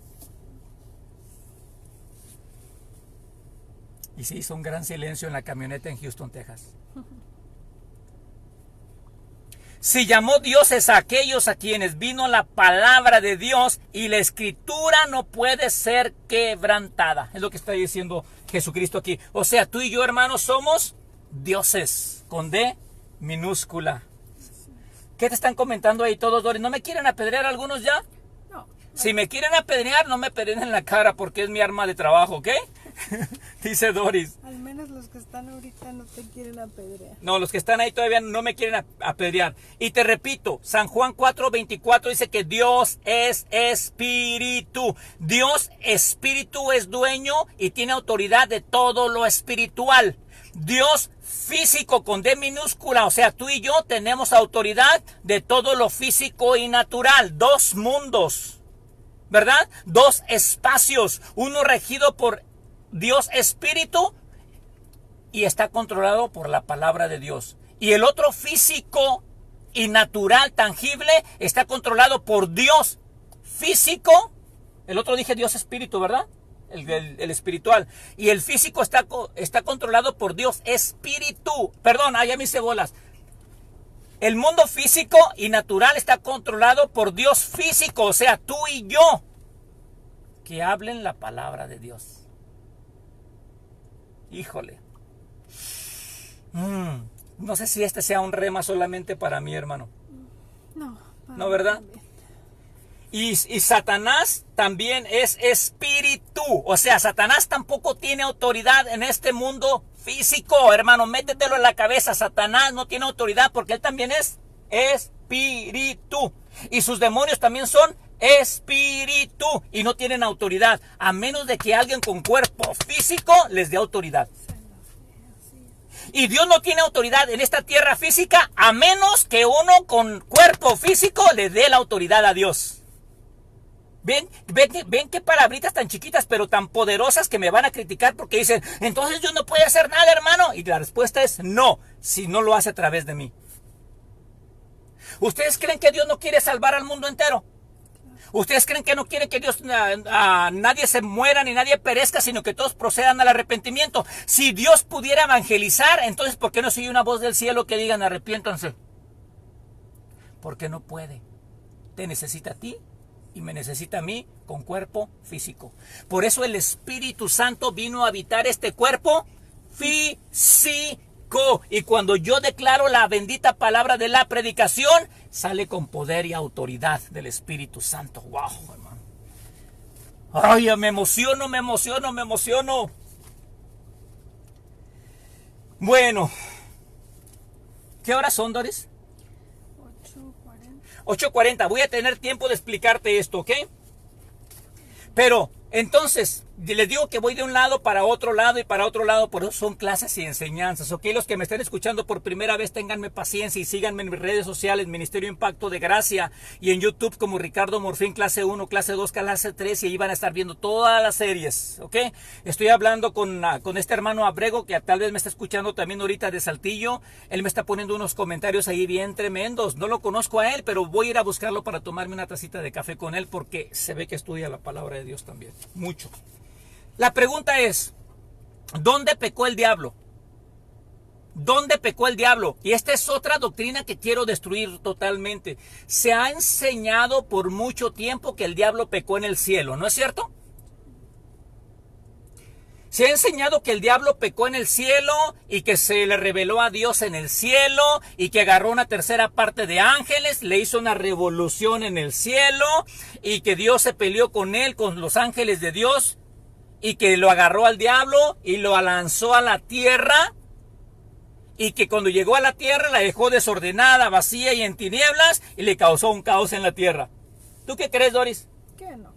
S1: Y se hizo un gran silencio en la camioneta en Houston, Texas. Si llamó dioses a aquellos a quienes vino la palabra de Dios, y la escritura no puede ser quebrantada. Es lo que está diciendo Jesucristo aquí. O sea, tú y yo, hermanos, somos dioses, con D minúscula. ¿Qué te están comentando ahí todos, Doris? ¿No me quieren apedrear algunos ya?
S2: No.
S1: Si me quieren apedrear, no me apedreen en la cara porque es mi arma de trabajo, ¿ok? Dice Doris.
S2: Al menos los que están ahorita no te quieren apedrear.
S1: No, los que están ahí todavía no me quieren apedrear. Y te repito, San Juan 4:24 dice que Dios es espíritu. Dios espíritu es dueño y tiene autoridad de todo lo espiritual. Dios físico con D minúscula, o sea, tú y yo tenemos autoridad de todo lo físico y natural. Dos mundos, ¿verdad? Dos espacios, uno regido por Dios espíritu y está controlado por la palabra de Dios. Y el otro físico y natural, tangible, está controlado por Dios físico. El otro dije Dios espíritu, ¿verdad? El espiritual. Y el físico está controlado por Dios espíritu. Perdón, ya me hice bolas. El mundo físico y natural está controlado por Dios físico, o sea, tú y yo. Que hablen la palabra de Dios. Híjole. No sé si este sea un rema solamente para mí, hermano.
S2: No.
S1: ¿No, verdad? Y Satanás también es espíritu. O sea, Satanás tampoco tiene autoridad en este mundo físico, hermano. Métetelo en la cabeza. Satanás no tiene autoridad porque él también es espíritu. Y sus demonios también son espíritu y no tienen autoridad, a menos de que alguien con cuerpo físico les dé autoridad. Y Dios no tiene autoridad en esta tierra física a menos que uno con cuerpo físico le dé la autoridad a Dios. ¿Ven qué palabritas tan chiquitas pero tan poderosas que me van a criticar porque dicen, entonces yo no puedo hacer nada, hermano? Y la respuesta es no, si no lo hace a través de mí. ¿Ustedes creen que Dios no quiere salvar al mundo entero? ¿Ustedes creen que no quiere que Dios nadie se muera ni nadie perezca, sino que todos procedan al arrepentimiento? Si Dios pudiera evangelizar, entonces ¿por qué no sigue una voz del cielo que digan arrepiéntanse? Porque no puede. Te necesita a ti y me necesita a mí con cuerpo físico. Por eso el Espíritu Santo vino a habitar este cuerpo físico. Y cuando yo declaro la bendita palabra de la predicación, sale con poder y autoridad del Espíritu Santo. ¡Wow, hermano! ¡Ay, me emociono! Bueno, ¿qué horas son, Doris? 8:40. Voy a tener tiempo de explicarte esto, ¿ok? Pero, entonces, les digo que voy de un lado para otro lado y para otro lado, por eso son clases y enseñanzas, ¿ok? Los que me estén escuchando por primera vez, ténganme paciencia y síganme en mis redes sociales, Ministerio Impacto de Gracia, y en YouTube como Ricardo Morfín, clase 1, clase 2, clase 3, y ahí van a estar viendo todas las series, ¿ok? Estoy hablando con este hermano Abrego, que tal vez me está escuchando también ahorita de Saltillo. Él me está poniendo unos comentarios ahí bien tremendos. No lo conozco a él, pero voy a ir a buscarlo para tomarme una tacita de café con él, porque se ve que estudia la palabra de Dios también, mucho. La pregunta es, ¿dónde pecó el diablo? ¿Dónde pecó el diablo? Y esta es otra doctrina que quiero destruir totalmente. Se ha enseñado por mucho tiempo que el diablo pecó en el cielo, ¿no es cierto? Se ha enseñado que el diablo pecó en el cielo y que se le reveló a Dios en el cielo y que agarró una tercera parte de ángeles, le hizo una revolución en el cielo y que Dios se peleó con él, con los ángeles de Dios, y que lo agarró al diablo y lo lanzó a la tierra y que cuando llegó a la tierra la dejó desordenada, vacía y en tinieblas y le causó un caos en la tierra. ¿Tú qué crees, Doris?
S2: Que no.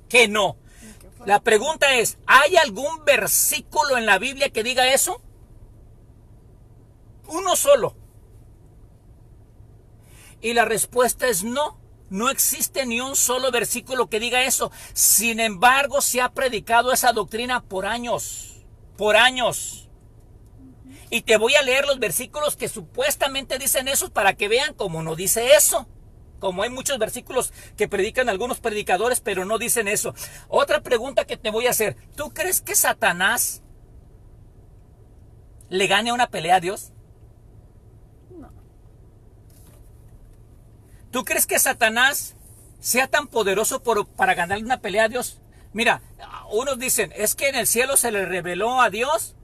S1: Que no.
S2: Que fue-
S1: La pregunta es, ¿hay algún versículo en la Biblia que diga eso? Uno solo. Y la respuesta es no. No existe ni un solo versículo que diga eso. Sin embargo, se ha predicado esa doctrina por años. Por años. Y te voy a leer los versículos que supuestamente dicen eso para que vean cómo no dice eso. Como hay muchos versículos que predican algunos predicadores, pero no dicen eso. Otra pregunta que te voy a hacer. ¿Tú crees que Satanás le gane una pelea a Dios?
S2: No.
S1: ¿Tú crees que Satanás sea tan poderoso para ganarle una pelea a Dios? Mira, unos dicen, es que en el cielo se le reveló a Dios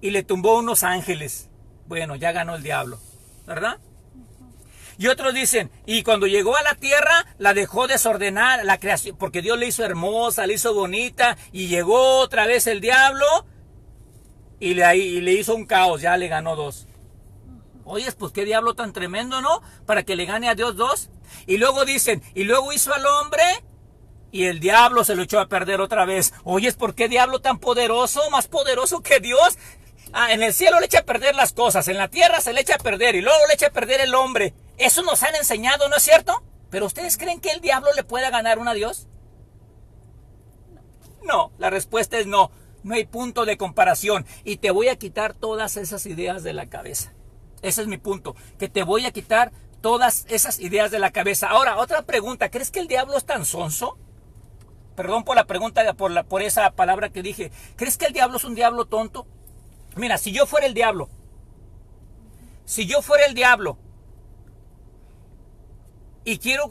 S1: y le tumbó unos ángeles. Bueno, ya ganó el diablo, ¿verdad? Y otros dicen, y cuando llegó a la tierra, la dejó desordenar, la creación, porque Dios le hizo hermosa, le hizo bonita, y llegó otra vez el diablo, y le hizo un caos, ya le ganó dos. Oyes, pues qué diablo tan tremendo, ¿no? Para que le gane a Dios dos. Y luego dicen, y luego hizo al hombre, y el diablo se lo echó a perder otra vez. Oyes, ¿por qué diablo tan poderoso? Más poderoso que Dios. En el cielo le echa a perder las cosas, en la tierra se le echa a perder, y luego le echa a perder el hombre. Eso nos han enseñado, ¿no es cierto? ¿Pero ustedes creen que el diablo le pueda ganar a Dios? No, la respuesta es no. No hay punto de comparación. Y te voy a quitar todas esas ideas de la cabeza. Ese es mi punto. Que te voy a quitar todas esas ideas de la cabeza. Ahora, otra pregunta. ¿Crees que el diablo es tan sonso? Perdón por la pregunta, por esa palabra que dije. ¿Crees que el diablo es un diablo tonto? Mira, si yo fuera el diablo. Y quiero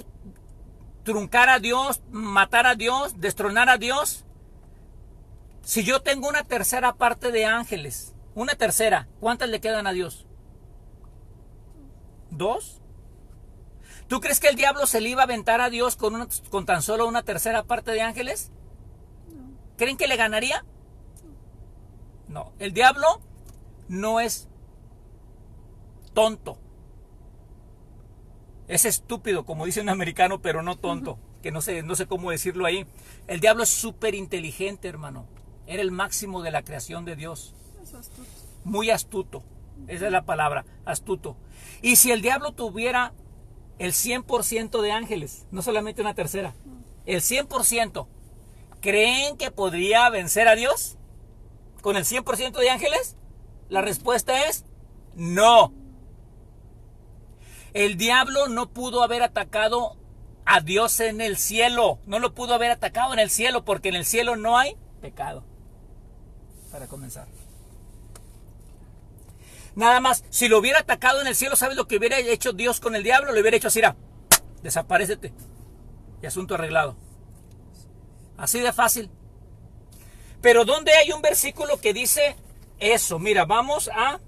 S1: truncar a Dios, matar a Dios, destronar a Dios. Si yo tengo una tercera parte de ángeles, una tercera, ¿cuántas le quedan a Dios? ¿Dos? ¿Tú crees que el diablo se le iba a aventar a Dios con tan solo una tercera parte de ángeles? ¿Creen que le ganaría? No, el diablo no es tonto. Es estúpido, como dice un americano, pero no tonto. Que no sé cómo decirlo ahí. El diablo es súper inteligente, hermano. Era el máximo de la creación de Dios.
S2: Es astuto.
S1: Muy astuto. Esa es la palabra, astuto. Y si el diablo tuviera el 100% de ángeles, no solamente una tercera, el 100%, ¿creen que podría vencer a Dios con el 100% de ángeles? La respuesta es no. El diablo no pudo haber atacado a Dios en el cielo. No lo pudo haber atacado en el cielo porque en el cielo no hay pecado. Para comenzar. Nada más, si lo hubiera atacado en el cielo, ¿sabes lo que hubiera hecho Dios con el diablo? Le hubiera hecho así, desaparécete. Y asunto arreglado. Así de fácil. Pero ¿dónde hay un versículo que dice eso? Mira, vamos a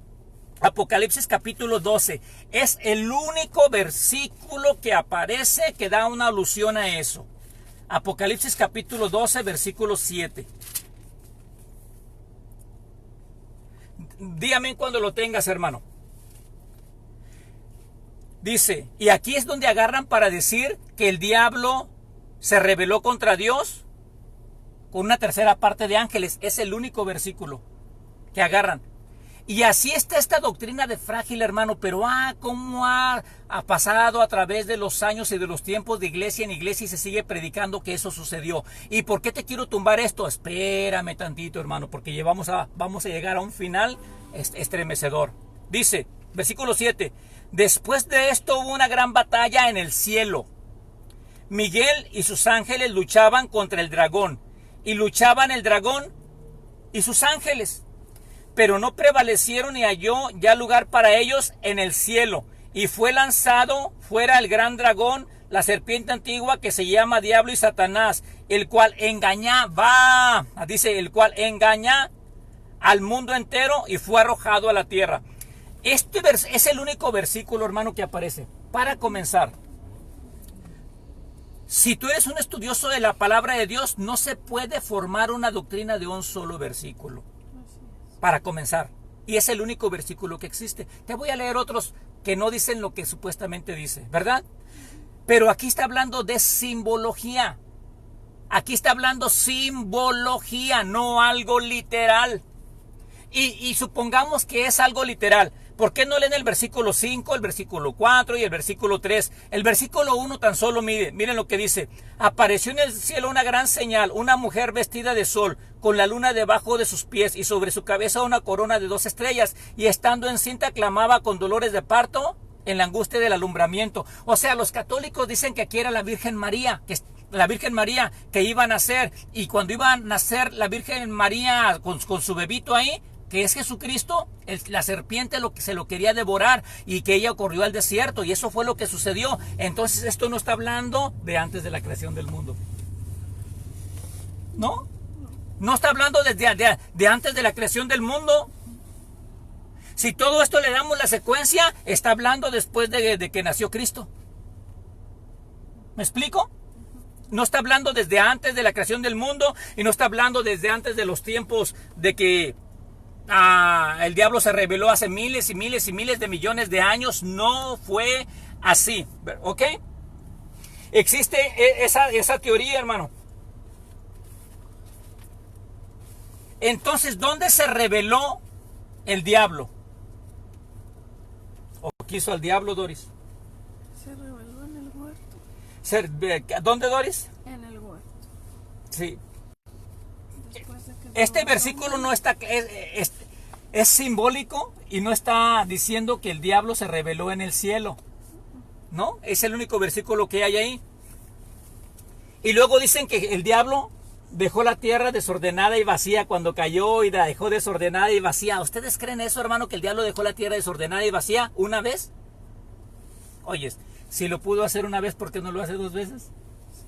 S1: Apocalipsis capítulo 12. Es el único versículo que aparece que da una alusión a eso. Apocalipsis capítulo 12, versículo 7. Dígame cuando lo tengas, hermano. Dice, y aquí es donde agarran para decir que el diablo se rebeló contra Dios con una tercera parte de ángeles. Es el único versículo que agarran. Y así está esta doctrina de frágil, hermano, pero cómo ha pasado a través de los años y de los tiempos de iglesia en iglesia y se sigue predicando que eso sucedió. ¿Y por qué te quiero tumbar esto? Espérame tantito, hermano, porque vamos a llegar a un final estremecedor. Dice, versículo 7, después de esto hubo una gran batalla en el cielo. Miguel y sus ángeles luchaban contra el dragón, y luchaban el dragón y sus ángeles. Pero no prevalecieron y halló ya lugar para ellos en el cielo. Y fue lanzado fuera el gran dragón, la serpiente antigua que se llama Diablo y Satanás, el cual engaña al mundo entero y fue arrojado a la tierra. Este es el único versículo, hermano, que aparece. Para comenzar, si tú eres un estudioso de la palabra de Dios, no se puede formar una doctrina de un solo versículo. Para comenzar, Y es el único versículo que existe. Te voy a leer otros que no dicen lo que supuestamente dice, ¿verdad? Pero aquí está hablando de simbología. Aquí está hablando simbología, no algo literal. Y supongamos que es algo literal. ¿Por qué no leen el versículo 5, el versículo 4 y el versículo 3? El versículo 1 tan solo, miren lo que dice. Apareció en el cielo una gran señal, una mujer vestida de sol, con la luna debajo de sus pies y sobre su cabeza una corona de 2 estrellas. Y estando encinta clamaba con dolores de parto en la angustia del alumbramiento. O sea, los católicos dicen que aquí era la Virgen María, que iba a nacer. Y cuando iba a nacer la Virgen María con su bebito ahí, que es Jesucristo, la serpiente se lo quería devorar y que ella corrió al desierto, y eso fue lo que sucedió. Entonces esto no está hablando de antes de la creación del mundo. ¿No? No está hablando de antes de la creación del mundo. Si todo esto le damos la secuencia, está hablando después de que nació Cristo. ¿Me explico? No está hablando desde antes de la creación del mundo, y no está hablando desde antes de los tiempos de que el diablo se reveló hace miles y miles y miles de millones de años. No fue así, ¿ok? Existe esa teoría, hermano. Entonces, ¿dónde se reveló el diablo? ¿O quiso al diablo, Doris?
S2: Se reveló en el huerto.
S1: ¿Dónde, Doris?
S2: En el huerto.
S1: Sí.
S2: Después de que
S1: Este versículo no está, es simbólico y no está diciendo que el diablo se reveló en el cielo. ¿No? Es el único versículo que hay ahí. Y luego dicen que el diablo dejó la tierra desordenada y vacía cuando cayó, y la dejó desordenada y vacía. ¿Ustedes creen eso, hermano, que el diablo dejó la tierra desordenada y vacía una vez? Oye, si lo pudo hacer una vez, ¿por qué no lo hace 2 veces?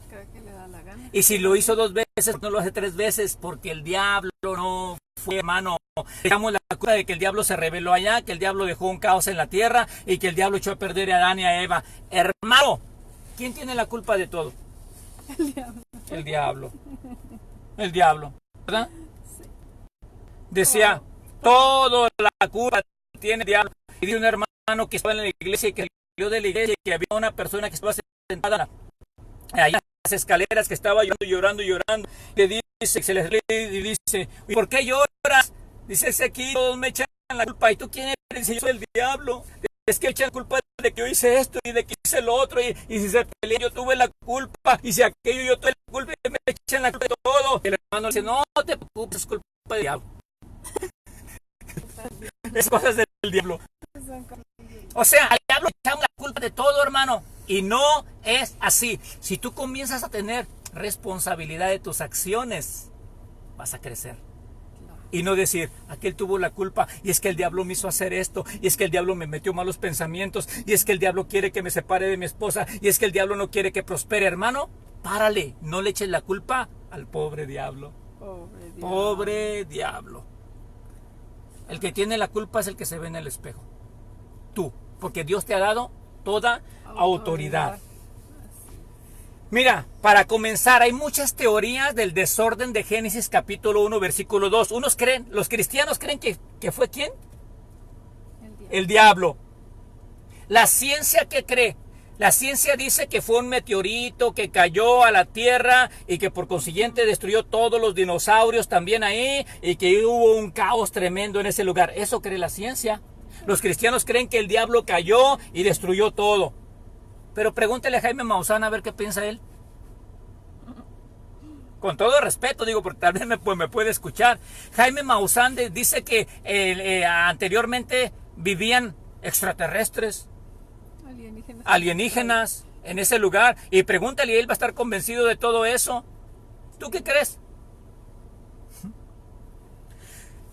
S2: Creo que le da la gana.
S1: Y si lo hizo 2 veces, no lo hace 3 veces, porque el diablo no fue, hermano. Dejamos la culpa de que el diablo se reveló allá, que el diablo dejó un caos en la tierra y que el diablo echó a perder a Adán y a Eva. Hermano, ¿quién tiene la culpa de todo?
S2: El diablo.
S1: El diablo. El diablo, ¿verdad?
S2: Sí.
S1: Decía, toda la culpa tiene el diablo. Y dice un hermano que estaba en la iglesia y que salió de la iglesia y que había una persona que estaba sentada allá en las escaleras, que estaba llorando. Le dice, se le y dice, ¿y por qué lloras? Dice, es aquí todos me echan la culpa. ¿Y tú quién eres? Dice, yo soy el diablo. Es que echan culpa de que yo hice esto y de que hice lo otro, y si se pelea yo tuve la culpa, y si aquello yo tuve la culpa, y me echan la culpa de todo. Y el hermano le dice, no te preocupes, es culpa del diablo. Es cosas del diablo. O sea, al diablo le echamos la culpa de todo, hermano, y no es así. Si tú comienzas a tener responsabilidad de tus acciones, vas a crecer. Y no decir, aquel tuvo la culpa, y es que el diablo me hizo hacer esto, y es que el diablo me metió malos pensamientos, y es que el diablo quiere que me separe de mi esposa, y es que el diablo no quiere que prospere. Hermano, párale, no le eches la culpa al pobre diablo. Pobre diablo. El que tiene la culpa es el que se ve en el espejo. Tú, porque Dios te ha dado toda autoridad. Mira, para comenzar, hay muchas teorías del desorden de Génesis capítulo 1, versículo 2. Los cristianos creen que fue ¿quién? El diablo. La ciencia, ¿qué cree? La ciencia dice que fue un meteorito que cayó a la tierra y que por consiguiente destruyó todos los dinosaurios también ahí, y que hubo un caos tremendo en ese lugar. Eso cree la ciencia. Los cristianos creen que el diablo cayó y destruyó todo. Pero pregúntele a Jaime Maussan a ver qué piensa él. Con todo respeto, digo, porque tal vez me puede escuchar. Jaime Maussan dice que anteriormente vivían extraterrestres, alienígenas en ese lugar. Y pregúntale, él va a estar convencido de todo eso. ¿Tú qué crees?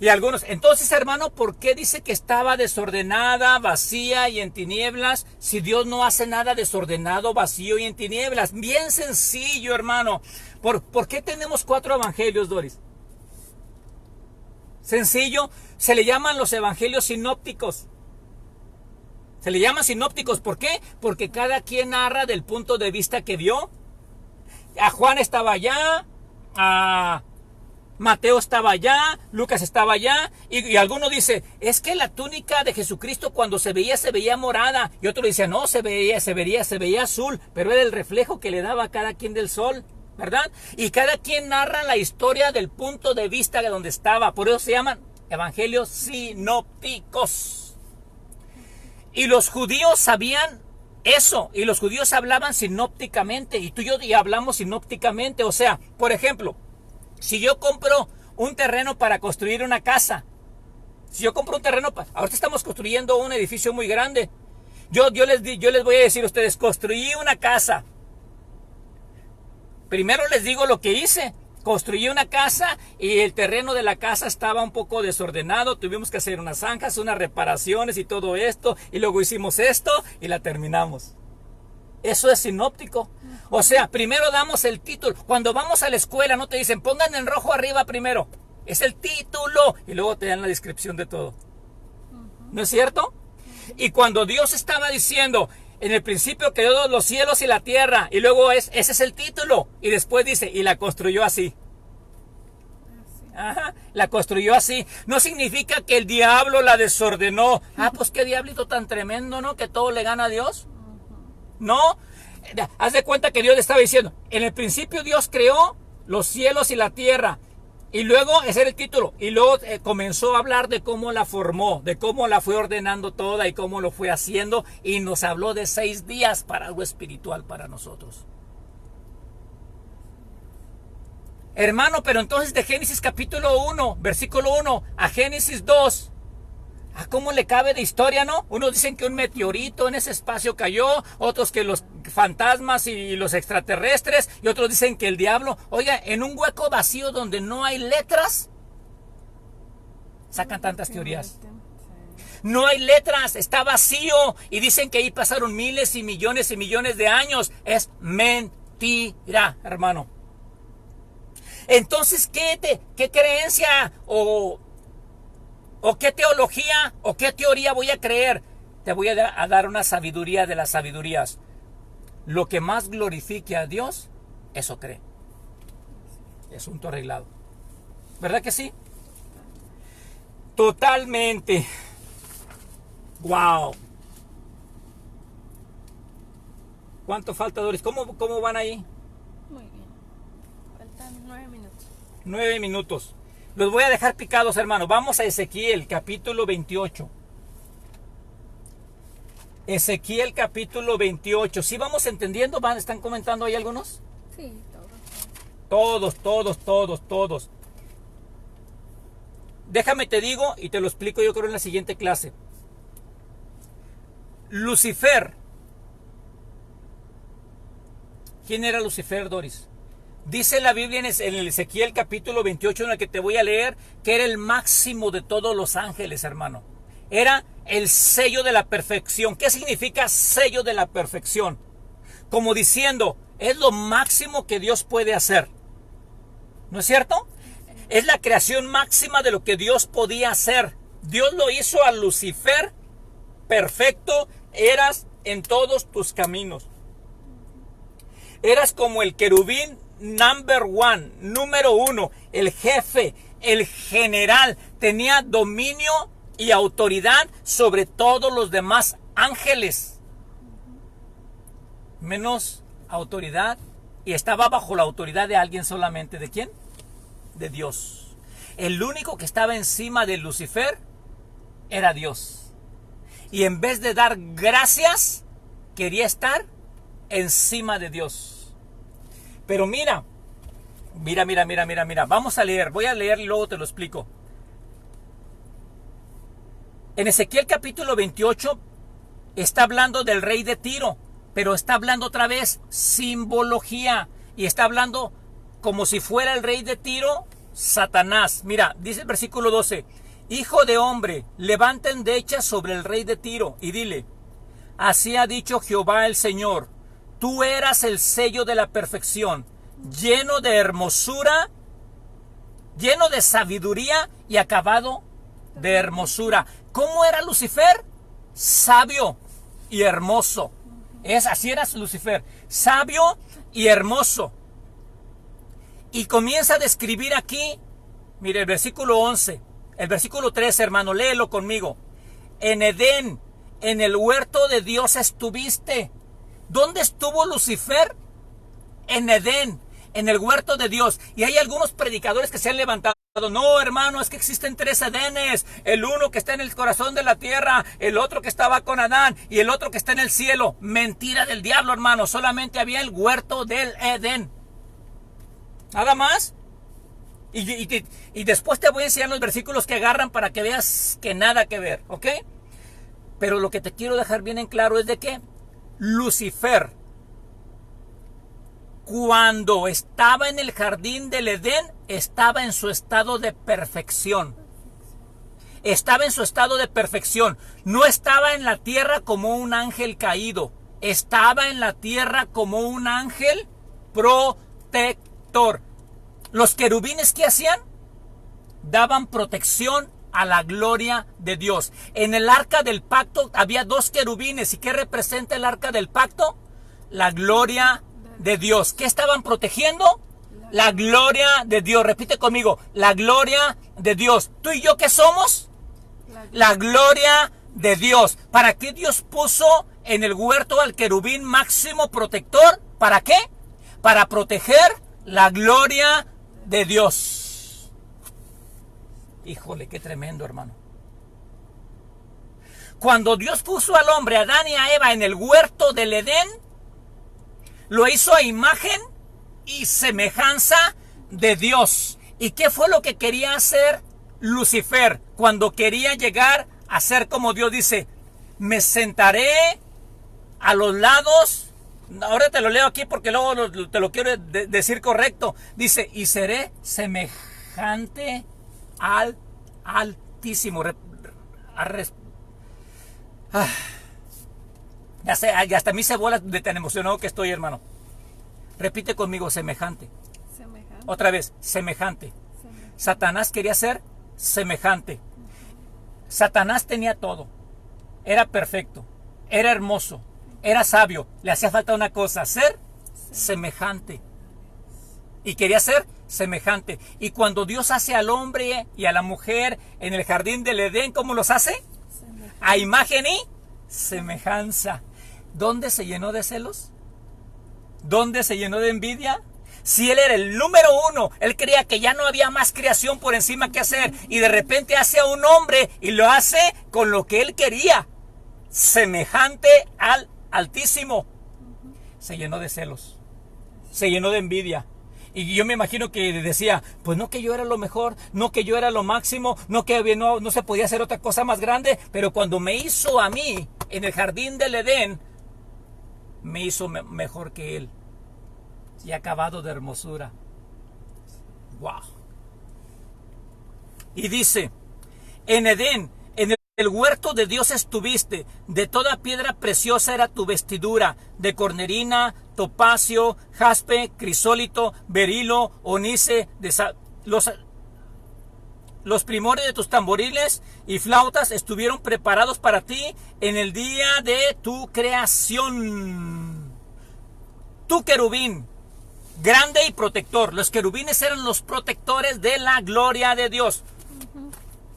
S1: Y algunos, entonces, hermano, ¿por qué dice que estaba desordenada, vacía y en tinieblas, si Dios no hace nada desordenado, vacío y en tinieblas? Bien sencillo, hermano. ¿Por qué tenemos 4 evangelios, Doris? Sencillo, se le llaman los evangelios sinópticos. Se le llaman sinópticos, ¿por qué? Porque cada quien narra del punto de vista que vio. A Juan estaba allá, Mateo estaba allá, Lucas estaba allá, y alguno dice, es que la túnica de Jesucristo cuando se veía morada, y otro dice, no, se veía azul, pero era el reflejo que le daba a cada quien del sol, ¿verdad? Y cada quien narra la historia del punto de vista de donde estaba, por eso se llaman evangelios sinópticos. Y los judíos sabían eso, y los judíos hablaban sinópticamente, y tú y yo hablamos sinópticamente, o sea, por ejemplo, si yo compro un terreno para construir una casa, ahorita estamos construyendo un edificio muy grande. Yo les voy a decir a ustedes, construí una casa. Primero les digo lo que hice. Construí una casa y el terreno de la casa estaba un poco desordenado. Tuvimos que hacer unas zanjas, unas reparaciones y todo esto. Y luego hicimos esto y la terminamos. Eso es sinóptico. O sea, primero damos el título. Cuando vamos a la escuela no te dicen pongan en rojo arriba primero. Es el título y luego te dan la descripción de todo. ¿No es cierto? Y cuando Dios estaba diciendo, en el principio creó los cielos y la tierra, y luego ese es el título. Y después dice, y la construyó así. Ajá, la construyó así. No significa que el diablo la desordenó. Pues qué diablito tan tremendo, ¿no? Que todo le gana a Dios. No, haz de cuenta que Dios le estaba diciendo, en el principio Dios creó los cielos y la tierra, y luego ese era el título, y luego comenzó a hablar de cómo la formó, de cómo la fue ordenando toda y cómo lo fue haciendo, y nos habló de 6 días para algo espiritual para nosotros. Hermano, pero entonces de Génesis capítulo 1, versículo 1 a Génesis 2, ¿cómo le cabe de historia, no? Unos dicen que un meteorito en ese espacio cayó, otros que los fantasmas y los extraterrestres, y otros dicen que el diablo. Oiga, en un hueco vacío donde no hay letras, sacan tantas teorías. No hay letras, está vacío, y dicen que ahí pasaron miles y millones de años. Es mentira, hermano. Entonces, ¿qué creencia o qué teología o qué teoría voy a creer? Te voy a dar una sabiduría de las sabidurías. Lo que más glorifique a Dios, eso cree. Asunto arreglado. ¿Verdad que sí? Totalmente. Wow. ¿Cuánto falta, Doris? ¿Cómo van ahí?
S2: Muy bien. Faltan 9 minutos.
S1: 9 minutos. Los voy a dejar picados, hermano. Vamos a Ezequiel, capítulo 28. Ezequiel, capítulo 28. ¿Sí vamos entendiendo? ¿Están comentando ahí algunos?
S2: Sí,
S1: Todos. Déjame te digo y te lo explico yo creo en la siguiente clase. Lucifer. ¿Quién era Lucifer, Doris? Dice la Biblia en el Ezequiel capítulo 28, en el que te voy a leer, que era el máximo de todos los ángeles, hermano. Era el sello de la perfección. ¿Qué significa sello de la perfección? Como diciendo, es lo máximo que Dios puede hacer. ¿No es cierto? Es la creación máxima de lo que Dios podía hacer. Dios lo hizo a Lucifer perfecto. Eras en todos tus caminos. Eras como el querubín número 1, el jefe, el general. Tenía dominio y autoridad sobre todos los demás ángeles. Menos autoridad, y estaba bajo la autoridad de alguien solamente. ¿De quién? De Dios. El único que estaba encima de Lucifer era Dios. Y en vez de dar gracias, quería estar encima de Dios. Pero mira. Vamos a leer. Voy a leer y luego te lo explico. En Ezequiel capítulo 28 está hablando del rey de Tiro, pero está hablando otra vez simbología, y está hablando como si fuera el rey de Tiro, Satanás. Mira, dice el versículo 12: Hijo de hombre, levanta endechas sobre el rey de Tiro y dile: así ha dicho Jehová el Señor, tú eras el sello de la perfección, lleno de hermosura, lleno de sabiduría y acabado de hermosura. ¿Cómo era Lucifer? Sabio y hermoso. Así era Lucifer, sabio y hermoso. Y comienza a describir aquí Mire, el versículo 11, el versículo 13, hermano, léelo conmigo. En Edén, en el huerto de Dios estuviste. ¿Dónde estuvo Lucifer? En Edén, en el huerto de Dios. Y hay algunos predicadores que se han levantado. No, hermano, es que existen 3 Edenes. El uno que está en el corazón de la tierra, el otro que estaba con Adán y el otro que está en el cielo. Mentira del diablo, hermano. Solamente había el huerto del Edén. Nada más. Y después te voy a enseñar los versículos que agarran para que veas que nada que ver, ¿ok? Pero lo que te quiero dejar bien en claro es de que Lucifer, cuando estaba en el jardín del Edén, estaba en su estado de perfección. Estaba en su estado de perfección. No estaba en la tierra como un ángel caído. Estaba en la tierra como un ángel protector. Los querubines, ¿qué hacían? Daban protección a la gloria de Dios. En el arca del pacto había 2 querubines. ¿Y qué representa el arca del pacto? La gloria de Dios. ¿Qué estaban protegiendo? La gloria de Dios. Repite conmigo, la gloria de Dios. ¿Tú y yo qué somos? La gloria de Dios. ¿Para qué Dios puso en el huerto al querubín máximo protector? ¿Para qué? Para proteger la gloria de Dios. Híjole, qué tremendo, hermano. Cuando Dios puso al hombre, a Adán y a Eva, en el huerto del Edén, lo hizo a imagen y semejanza de Dios. ¿Y qué fue lo que quería hacer Lucifer cuando quería llegar a ser como Dios? Dice, me sentaré a los lados. Ahora te lo leo aquí porque luego te lo quiero decir correcto. Dice, y seré semejante al Altísimo. Ya sé, hasta a mí se bola de tan emocionado que estoy, hermano. Repite conmigo, semejante.
S2: Semejante.
S1: Otra vez, semejante. Satanás quería ser semejante. Satanás tenía todo. Era perfecto. Era hermoso. Era sabio. Le hacía falta una cosa, ser semejante. Y quería ser semejante. Y cuando Dios hace al hombre y a la mujer en el jardín del Edén, ¿cómo los hace? A imagen y semejanza. ¿Dónde se llenó de celos? ¿Dónde se llenó de envidia? Si él era el número 1, él creía que ya no había más creación por encima que hacer. Y de repente hace a un hombre y lo hace con lo que él quería. Semejante al Altísimo. Se llenó de celos. Se llenó de envidia. Y yo me imagino que decía, pues no que yo era lo mejor, no que yo era lo máximo, no que no se podía hacer otra cosa más grande, pero cuando me hizo a mí en el jardín del Edén, me hizo mejor que él. Y acabado de hermosura. Wow. Y dice, en Edén, en el huerto de Dios estuviste, de toda piedra preciosa era tu vestidura, de cornerina, topacio, jaspe, crisólito, berilo, onice, los primores de tus tamboriles y flautas estuvieron preparados para ti en el día de tu creación. Tu querubín, grande y protector. Los querubines eran los protectores de la gloria de Dios.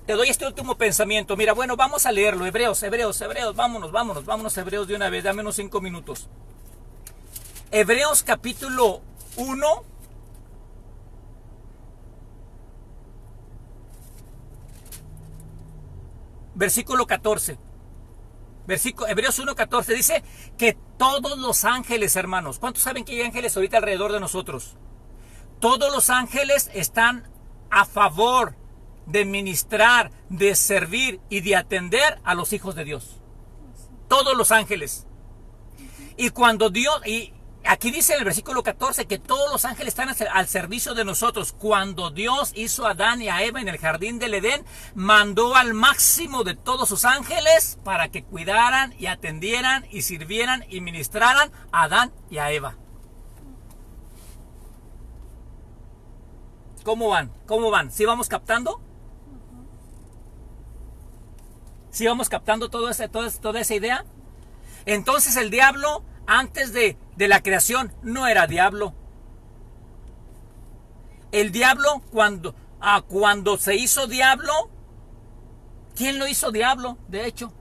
S1: Te doy este último pensamiento. Mira, bueno, vamos a leerlo. Hebreos. Vámonos, Hebreos de una vez. Dame unos 5 minutos. Hebreos capítulo 1. Versículo 14. Hebreos 1:14 dice que todos los ángeles, hermanos, ¿cuántos saben que hay ángeles ahorita alrededor de nosotros? Todos los ángeles están a favor de ministrar, de servir y de atender a los hijos de Dios. Todos los ángeles. Y cuando Dios, y aquí dice en el versículo 14 que todos los ángeles están al servicio de nosotros. Cuando Dios hizo a Adán y a Eva en el jardín del Edén, mandó al máximo de todos sus ángeles para que cuidaran y atendieran y sirvieran y ministraran a Adán y a Eva. ¿Cómo van? ¿Sí vamos captando? ¿Sí vamos captando toda esa idea? Entonces el diablo, antes de la creación, no era diablo. El diablo, cuando cuando se hizo diablo, ¿quién lo hizo diablo? De hecho,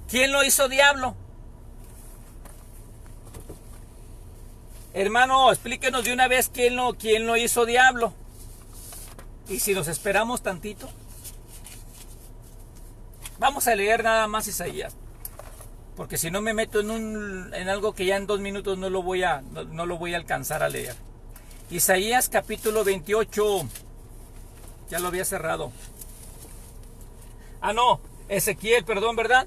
S1: ¿quién lo hizo diablo? Hermano, explíquenos de una vez quién lo hizo diablo. Y si nos esperamos tantito, vamos a leer nada más Isaías, porque si no me meto en algo que ya en 2 minutos no lo voy a alcanzar a leer. Isaías capítulo 28, ya lo había cerrado. No, Ezequiel, perdón, ¿verdad?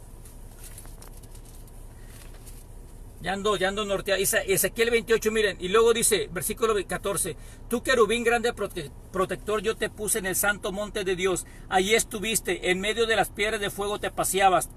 S1: Ya ando norteado. Ezequiel 28, miren. Y luego dice, versículo 14. Tú, querubín grande protector, yo te puse en el santo monte de Dios. Allí estuviste, en medio de las piedras de fuego te paseabas.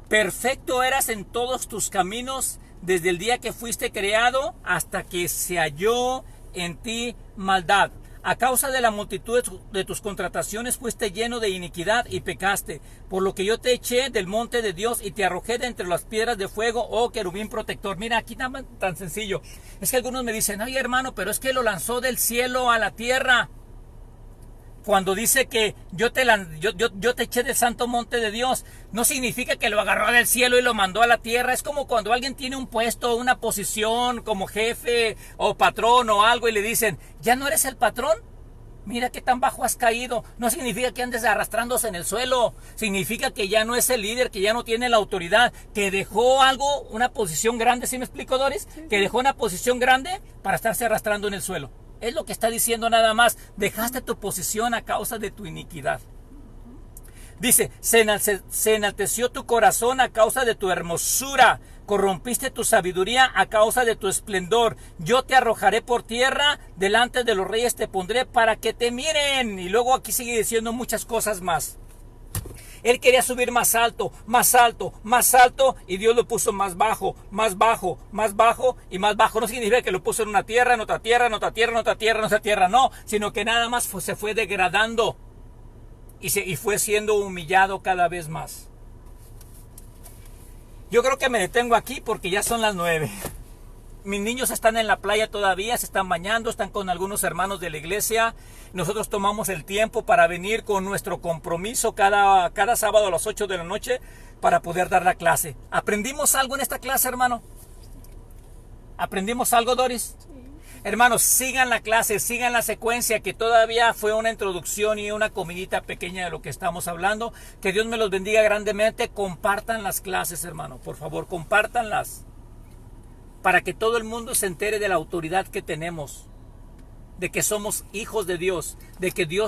S1: Perfecto eras en todos tus caminos, desde el día que fuiste creado hasta que se halló en ti maldad. A causa de la multitud de tus contrataciones fuiste lleno de iniquidad y pecaste, por lo que yo te eché del monte de Dios y te arrojé de entre las piedras de fuego, oh querubín protector. Mira, aquí tan sencillo. Es que algunos me dicen, ay hermano, pero es que lo lanzó del cielo a la tierra. Cuando dice que yo te eché del santo monte de Dios, no significa que lo agarró del cielo y lo mandó a la tierra. Es como cuando alguien tiene un puesto, una posición como jefe o patrón o algo y le dicen, ¿ya no eres el patrón? Mira qué tan bajo has caído. No significa que andes arrastrándose en el suelo. Significa que ya no es el líder, que ya no tiene la autoridad, que dejó algo, una posición grande. ¿Sí me explico, Doris? Que dejó una posición grande para estarse arrastrando en el suelo. Es lo que está diciendo nada más. Dejaste tu posición a causa de tu iniquidad. Dice, se enalteció tu corazón a causa de tu hermosura. Corrompiste tu sabiduría a causa de tu esplendor. Yo te arrojaré por tierra, delante de los reyes te pondré para que te miren. Y luego aquí sigue diciendo muchas cosas más. Él quería subir más alto, más alto, más alto, y Dios lo puso más bajo, más bajo, más bajo y más bajo. No significa que lo puso en una tierra, en otra tierra, en otra tierra, en otra tierra, en otra tierra, no, sino que nada más se fue degradando y fue siendo humillado cada vez más. Yo creo que me detengo aquí porque ya son las 9. Mis niños están en la playa todavía, se están bañando, están con algunos hermanos de la iglesia. Nosotros tomamos el tiempo para venir con nuestro compromiso cada sábado a las 8 de la noche para poder dar la clase. ¿Aprendimos algo en esta clase, hermano? ¿Aprendimos algo, Doris? Sí. Hermanos, sigan la clase, sigan la secuencia, que todavía fue una introducción y una comidita pequeña de lo que estamos hablando. Que Dios me los bendiga grandemente. Compartan las clases, hermano. Por favor, compártanlas, para que todo el mundo se entere de la autoridad que tenemos, de que somos hijos de Dios, de que Dios